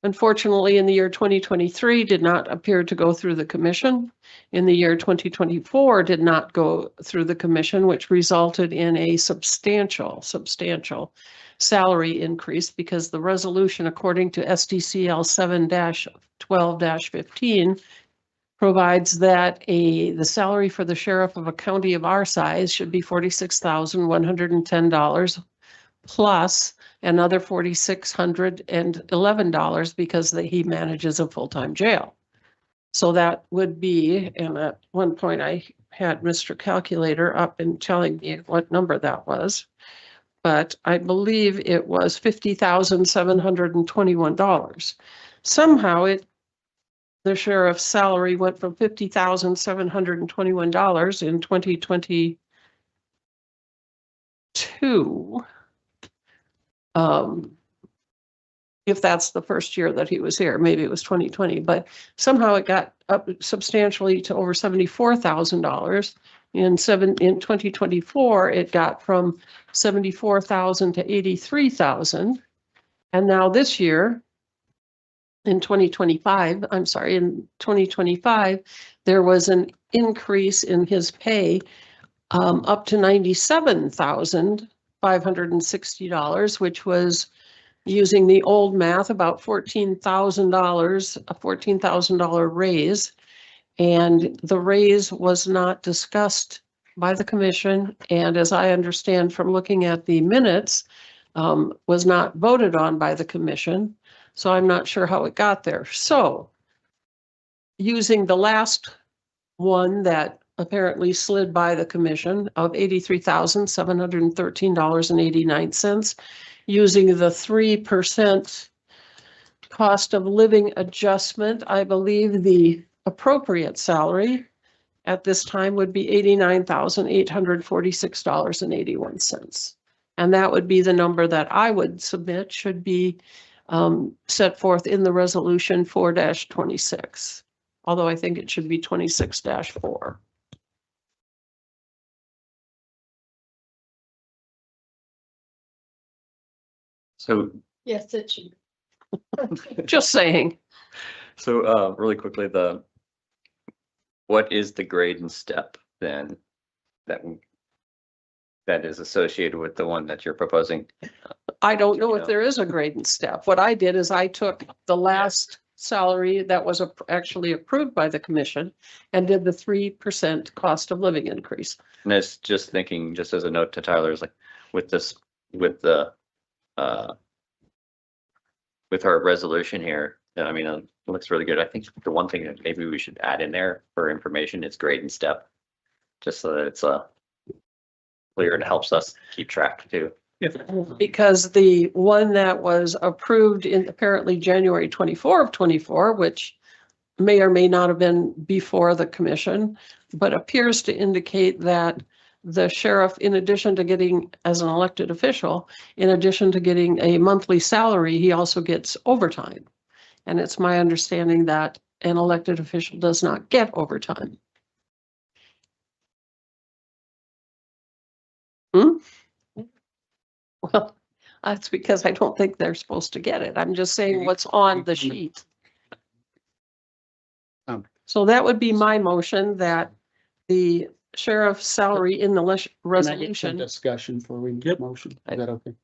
unfortunately, in the year 2023 did not appear to go through the commission. In the year 2024 did not go through the commission, which resulted in a substantial salary increase because the resolution, according to SDCL 7-12-15, provides that the salary for the sheriff of a county of our size should be $46,110 plus another $4,611 because he manages a full-time jail. So that would be, and at one point I had Mr. Calculator up and telling me what number that was. But I believe it was $50,721. Somehow the sheriff's salary went from $50,721 in 2022. If that's the first year that he was here, maybe it was 2020, but somehow it got up substantially to over $74,000. In 2024, it got from 74,000 to 83,000. And now this year, in 2025, there was an increase in his pay up to $97,560, which was, using the old math, about $14,000, a $14,000 raise. And the raise was not discussed by the commission. And as I understand from looking at the minutes, was not voted on by the commission. So I'm not sure how it got there. So using the last one that apparently slid by the commission of $83,713.89, using the 3% cost of living adjustment, I believe the appropriate salary at this time would be $89,846.81. And that would be the number that I would submit should be set forth in the resolution 4-26. although I think it should be 26-4. So, Yes, it should. Just saying. so, really quickly, what is the grade and step then that is associated with the one that you're proposing? I don't know Yeah. if there is a grade and step. What I did is I took the last salary that was actually approved by the commission and did the 3% cost of living increase. And it's just thinking, just as a note to Tyler, is like with this, with the, with our resolution here, I mean, it looks really good. I think the one thing that maybe we should add in there for information is grade and step. Just so that it's clear and helps us keep track too. Because the one that was approved in apparently January 24 of 24, which may or may not have been before the commission, but appears to indicate that the sheriff, in addition to getting, as an elected official, in addition to getting a monthly salary, he also gets overtime. And it's my understanding that an elected official does not get overtime. Well, that's because I don't think they're supposed to get it. I'm just saying what's on the sheet. So that would be my motion, that the sheriff's salary in the Can I get some resolution. discussion before we make motion? Is that okay?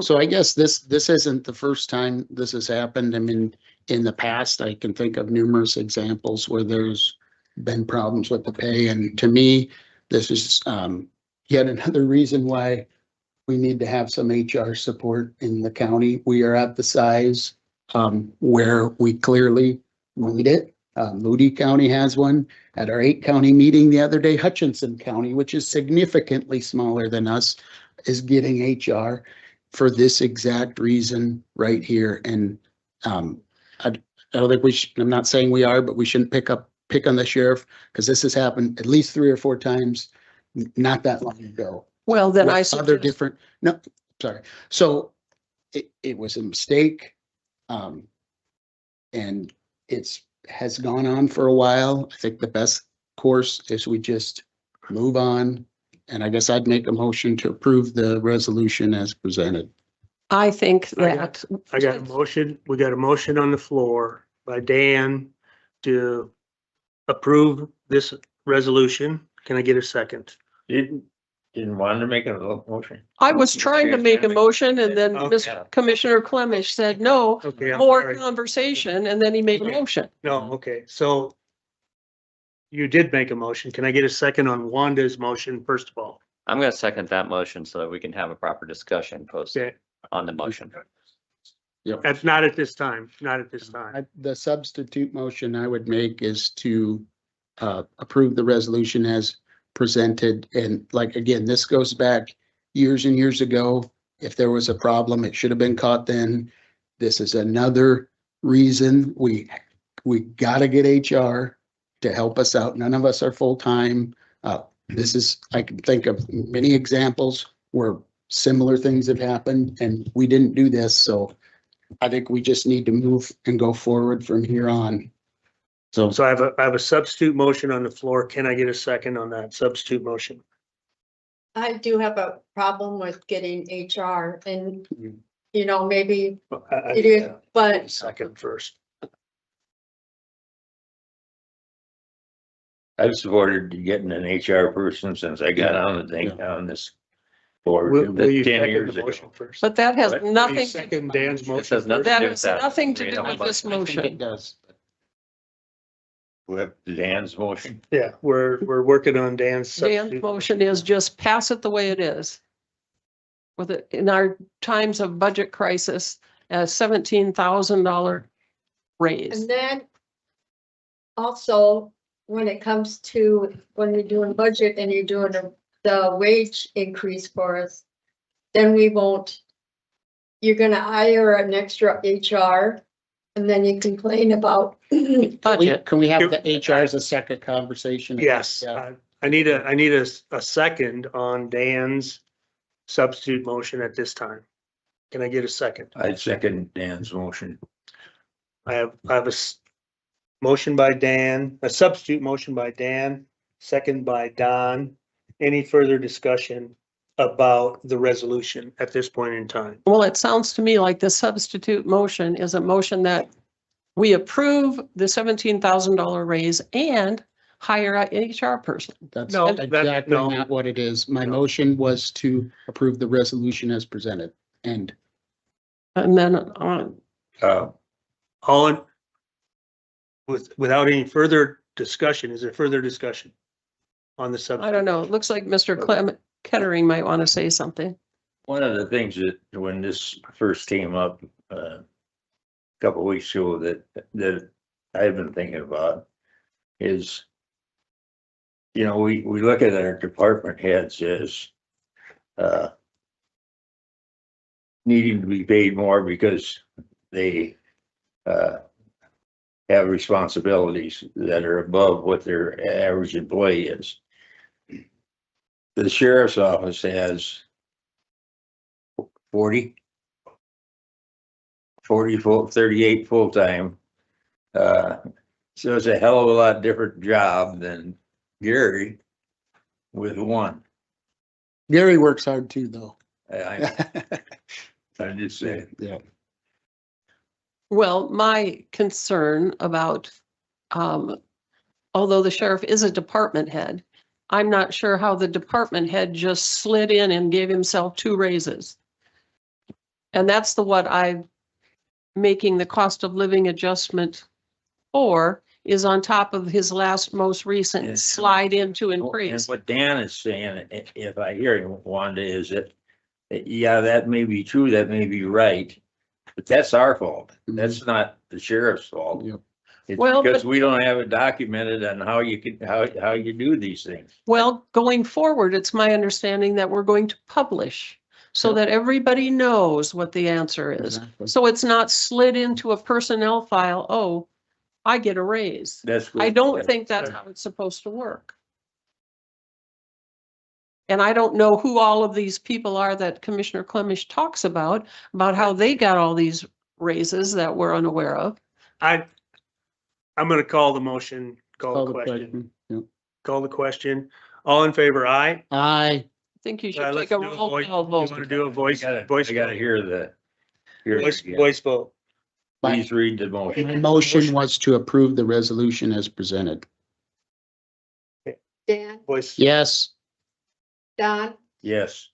So I guess this isn't the first time this has happened. I mean, in the past, I can think of numerous examples where there's been problems with the pay. And to me, this is yet another reason why we need to have some HR support in the county. We are at the size where we clearly need it. Moody County has one. At our 8-county meeting the other day, Hutchinson County, which is significantly smaller than us, is getting HR for this exact reason right here. And I don't think we should, I'm not saying we are, but we shouldn't pick on the sheriff, because this has happened at least 3 or 4 times not that long ago. Well, then With I other suggest, different, no, sorry. So it was a mistake. And it's has gone on for a while. I think the best course is we just move on. And I guess I'd make a motion to approve the resolution as presented. I think I that. I got a motion, we got a motion on the floor by Dan to approve this resolution. Can I get a second? Didn't want to make a motion. I was trying to make a motion and then Okay. Commissioner Clemish said, no, Okay, I'm more sorry. conversation, and then he made a motion. No, okay, so you did make a motion. Can I get a second on Wanda's motion, first of all? I'm gonna second that motion so that we can have a proper discussion post Okay, on the motion. that's not at this time, not at this time. The substitute motion I would make is to approve the resolution as presented. And like, again, this goes back years and years ago. If there was a problem, it should have been caught then. This is another reason we gotta get HR to help us out. None of us are full-time. This is, I can think of many examples where similar things have happened and we didn't do this. So I think we just need to move and go forward from here on. So So I have a substitute motion on the floor. Can I get a second on that substitute motion? I do have a problem with getting HR and, you know, maybe it is, but Second first. I've supported getting an HR person since I got on the thing on this board Will you 10 second years the ago. motion first? But that has What? Will you nothing, second Dan's This motion has nothing first? to that do with has that. nothing to We do don't with have this I think it motion. does. With Dan's motion. Yeah, we're working on Dan's Dan's substitute. motion is just pass it the way it is. With it, in our times of budget crisis, a $17,000 raise. and then also when it comes to when you're doing budget and you're doing the wage increase for us, then we won't, you're gonna hire an extra HR and then you complain about Budget. Can we have the HR as a second conversation? Yes, Yeah. I need a second on Dan's substitute motion at this time. Can I get a second? I second Dan's motion. I have Motion by Dan, a substitute motion by Dan, second by Don. Any further discussion about the resolution at this point in time? Well, it sounds to me like the substitute motion is a motion that we approve the $17,000 raise and hire a HR person. That's No, exactly no. not what it is. My motion was to approve the resolution as presented. And And then, All in, without any further discussion, is there further discussion on the I subject? don't know, it looks like Mr. Clem Kettering might want to say something. One of the things that when this first came up, a couple of weeks ago that I've been thinking about is, you know, we look at our department heads as, needing to be paid more because they, have responsibilities that are above what their average employee is. The sheriff's office has 40 38 full-time. So it's a hell of a lot different job than Gary with one. Gary works hard too, though. I'm just saying. Yeah. Well, my concern about, although the sheriff is a department head, I'm not sure how the department head just slid in and gave himself 2 raises. And that's what I'm making the cost of living adjustment for, is on top of his most recent slide into And increase. what Dan is saying, if I hear him, Wanda, is that, yeah, that may be true, that may be right, but that's our fault. That's not the sheriff's fault. Yep. It's Well, because but- we don't have it documented on how you can, how you do these things. Well, going forward, it's my understanding that we're going to publish so that everybody knows what the answer is. Exactly. So it's not slid into a personnel file, oh, I get a raise. That's good. I don't think that's how it's supposed to work. And I don't know who all of these people are that Commissioner Clemish talks about how they got all these raises that we're unaware of. I'm gonna call the motion, call the question, Yep. call the question. All in favor, aye? Aye. I think you should Let's take a do a roll voice- call You vote. wanna do a voice, I voice, gotta hear the. hear it voice, again. voice vote. Please read the motion. My motion was to approve the resolution as presented. Dan, Voice. Yes. Don, Yes.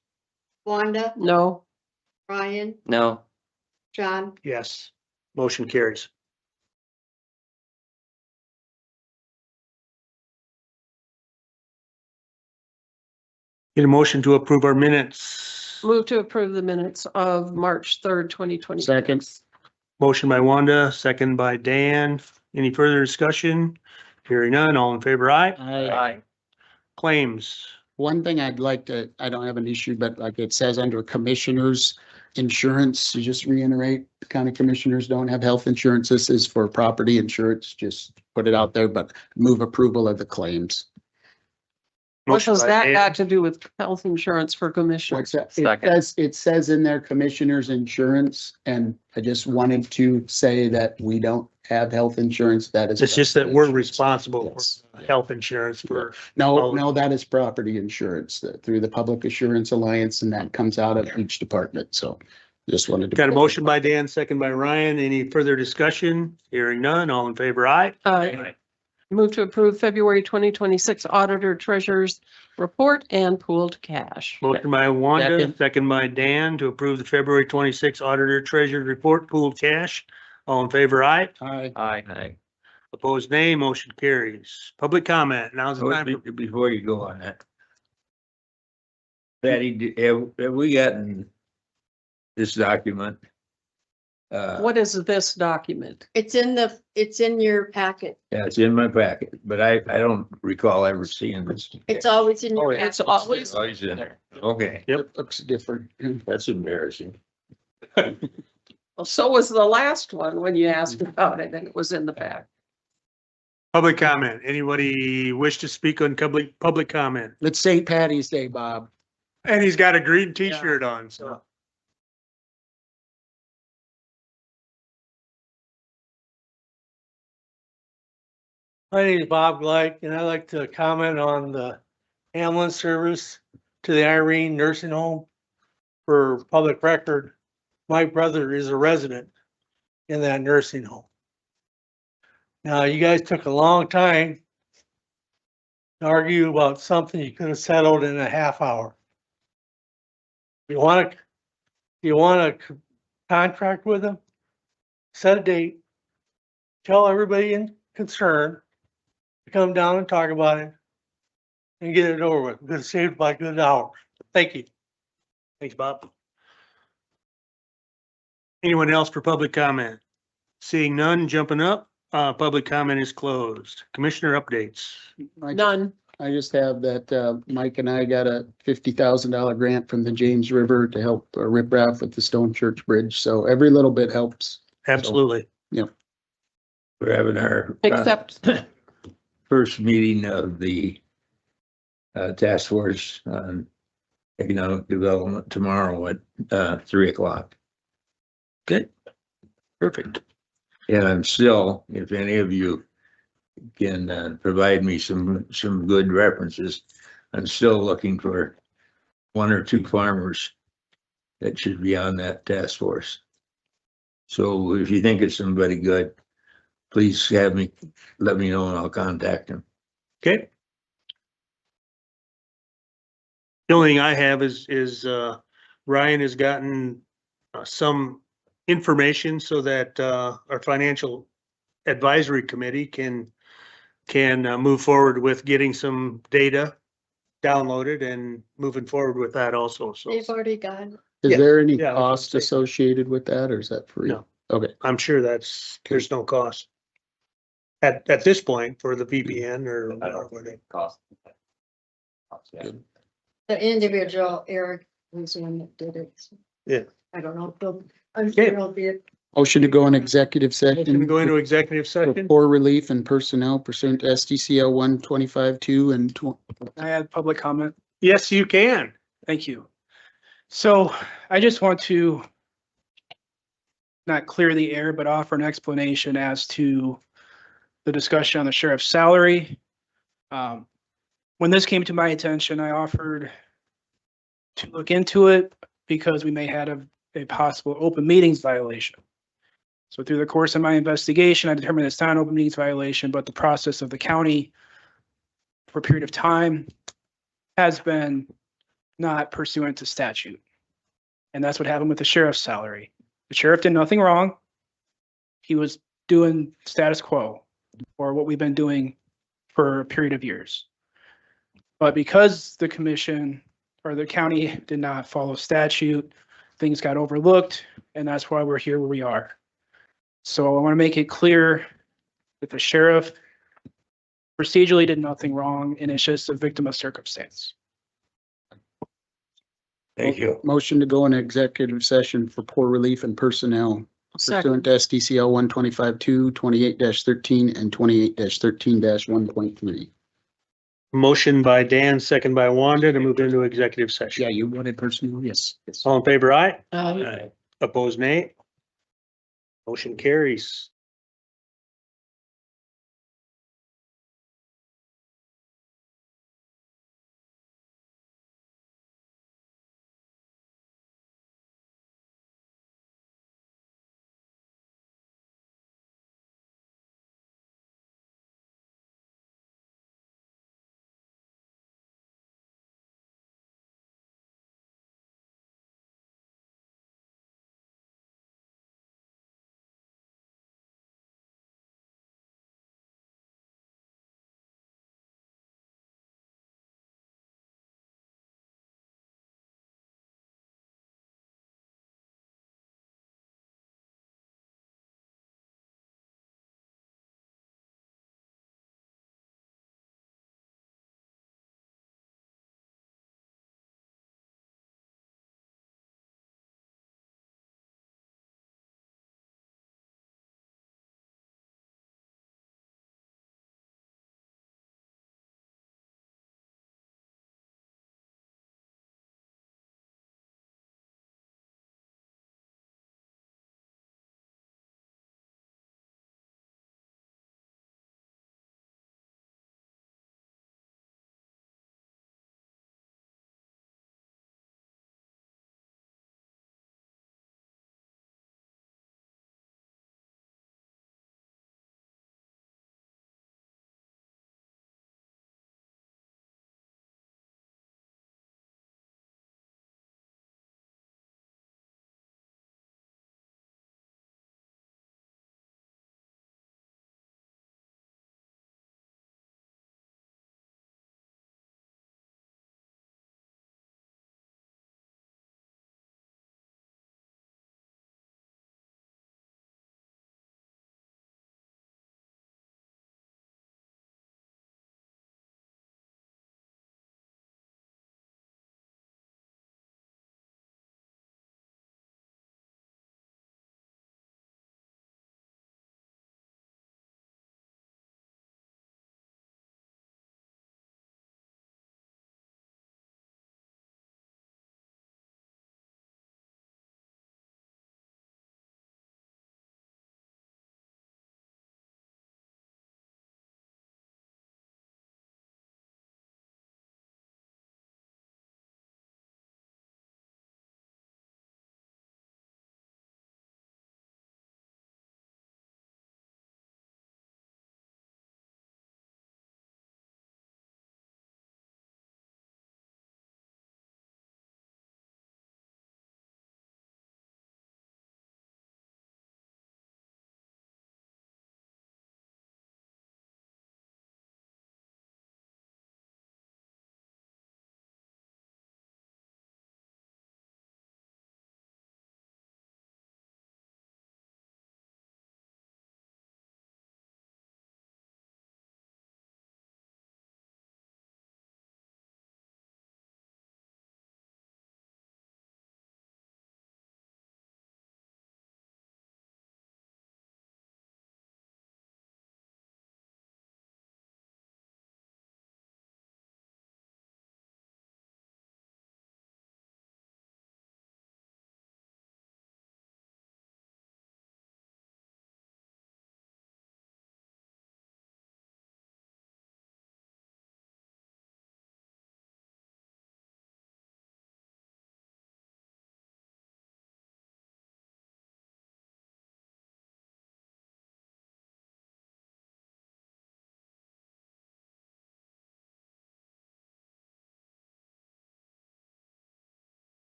Wanda, No, Ryan, No, John, Yes. Motion carries. Get a motion to approve our minutes. move to approve the minutes of March 3rd, 2020. Second. Motion by Wanda, second by Dan. Any further discussion? Hearing none, all in favor, aye? Aye. Claims. One thing I'd like to, I don't have an issue, but like it says under commissioners insurance, to just reiterate, the county commissioners don't have health insurance. This is for property insurance, just put it out there, but move approval of the claims. What Motion does by that Dan. got to do with health insurance for What's commissioners? that? Second. It says in there commissioners insurance, and I just wanted to say that we don't have health insurance. That is. It's just that we're responsible Yes. for health insurance for, No, that is property insurance through the Public Assurance Alliance, and that comes out of each department. So just wanted to. got a motion by Dan, second by Ryan. Any further discussion? Hearing none, all in favor, aye? Move to approve February 2026 Auditor Treasurer's Report and pooled cash. Motion by Wanda, Second. second by Dan to approve the February 26 Auditor Treasurer Report pooled cash. All in favor, aye? Aye. aye. Opposed, nay. Motion carries. Public comment. Now's the time. for- Before you go on that. Patty, have we gotten this document? What is this document? it's in your packet. Yeah, it's in my packet, but I don't recall ever seeing this. It's always in Oh, your. it's packet. always, Always in there. Okay, It looks different. that's embarrassing. well, so was the last one when you asked about it and it was in the back. Public comment. Anybody wish to speak on public comment? It's St. Patty's Day, Bob. And he's got a green t-shirt on, so. My name is Bob Gleick, and I'd like to comment on the ambulance service to the Irene Nursing Home. For public record, my brother is a resident in that nursing home. Now, you guys took a long time to argue about something you could have settled in a half hour. You want to contract with them? Set a date. Tell everybody in concern to come down and talk about it and get it over with. We're gonna save by a good hour. Thank you. Thanks, Bob. Anyone else for public comment? Seeing none, jumping up, public comment is closed. Commissioner updates. None. I just have that, Mike and I got a $50,000 grant from the James River to help riprap with the Stone Church Bridge. So every little bit helps. Absolutely. We're having our Except, first meeting of the task force on economic development tomorrow at 3:00. Good. Perfect. And I'm still, if any of you can provide me some good references, I'm still looking for 1 or 2 farmers that should be on that task force. So if you think it's somebody good, please let me know and I'll contact them. Okay. The only thing I have is Ryan has gotten some information so that our financial advisory committee can move forward with getting some data downloaded and moving forward with that also. So They've already got it. Is Yeah. there any Yeah, I was cost gonna say. associated with that or is that free? No. Okay. I'm sure there's no cost at this point for the VPN or I don't whatever. think cost. Yeah. The individual, Eric, was the one that did it. So Yeah. I don't know. I'm sure it'll be, Motion to go in executive Motion to session. go into executive For session. poor relief and personnel pursuant to SDCL 125-2 and I had public comment. Yes, you can. Thank you. So I just want to not clear the air, but offer an explanation as to the discussion on the sheriff's salary. When this came to my attention, I offered to look into it because we may have a possible open meetings violation. So through the course of my investigation, I determined it's not an open meetings violation, but the process of the county for a period of time has been not pursuant to statute. And that's what happened with the sheriff's salary. The sheriff did nothing wrong. He was doing status quo, or what we've been doing for a period of years. But because the commission or the county did not follow statute, things got overlooked, and that's why we're here where we are. So I want to make it clear that the sheriff procedurally did nothing wrong, and it's just a victim of circumstance. Thank you. motion to go in executive session for poor relief and personnel pursuant second, to SDCL 125-2, 28-13 and 28-13-1.3. Motion by Dan, second by Wanda to move into executive session. Yeah, you wanted personnel? Yes. All in favor, aye? uh, Opposed, nay? Motion carries.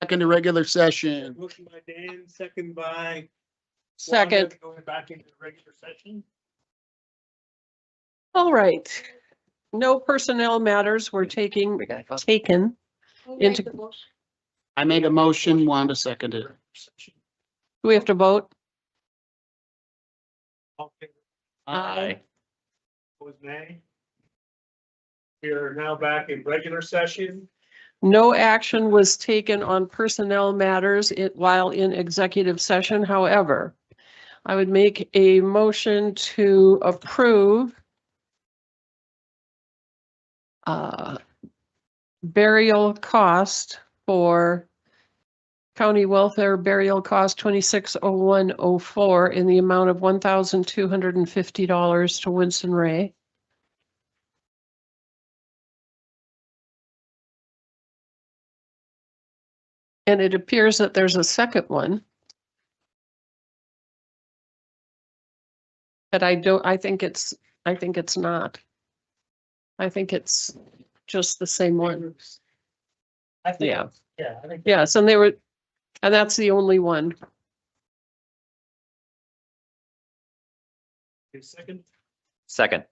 back into regular session. Motion by Dan, second by. Second. Wanda, going back into the regular session. All right. No personnel matters were taken. Into- I made a motion, Wanda seconded. Do we have to vote? Okay, Aye. was nay. We are now back in regular session. No action was taken on personnel matters while in executive session. However, I would make a motion to approve burial cost for county welfare burial cost 260104 in the amount of $1,250 to Winston Ray. And it appears that there's a second one. But I think it's not. I think it's just the same one. I think, Yeah. yeah, I think. Yes, and that's the only one. Second Second.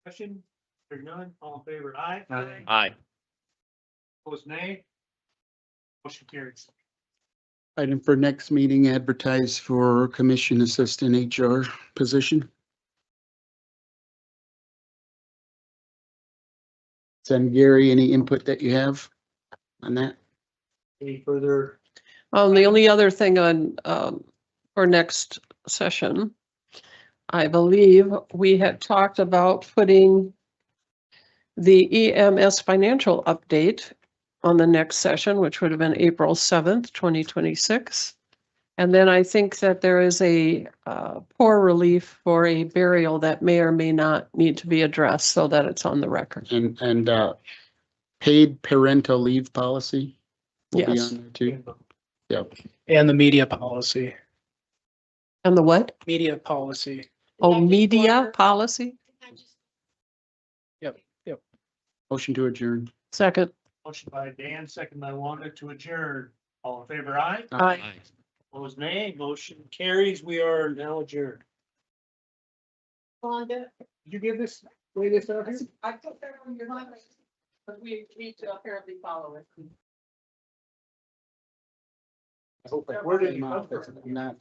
question, hearing none, all in favor, aye. Aye. Opposed, nay. Motion carries. Item for next meeting, advertise for commission assistant HR position. Send Gary any input that you have on that? Any further? The only other thing on, for next session, I believe we had talked about putting the EMS financial update on the next session, which would have been April 7th, 2026. And then I think that there is a poor relief for a burial that may or may not need to be addressed so that it's on the record. And paid parental leave policy will be Yes. on there too. Yep. And the media policy, And the what? media policy. Oh, media policy? Motion to adjourn. Second. Motion by Dan, second by Wanda to adjourn. All in favor, aye. Aye. Opposed, nay. Motion carries. We are now adjourned. Did you give this, lay this out here? I put that on your mind, but we need to apparently follow it. Where did it come from? Not.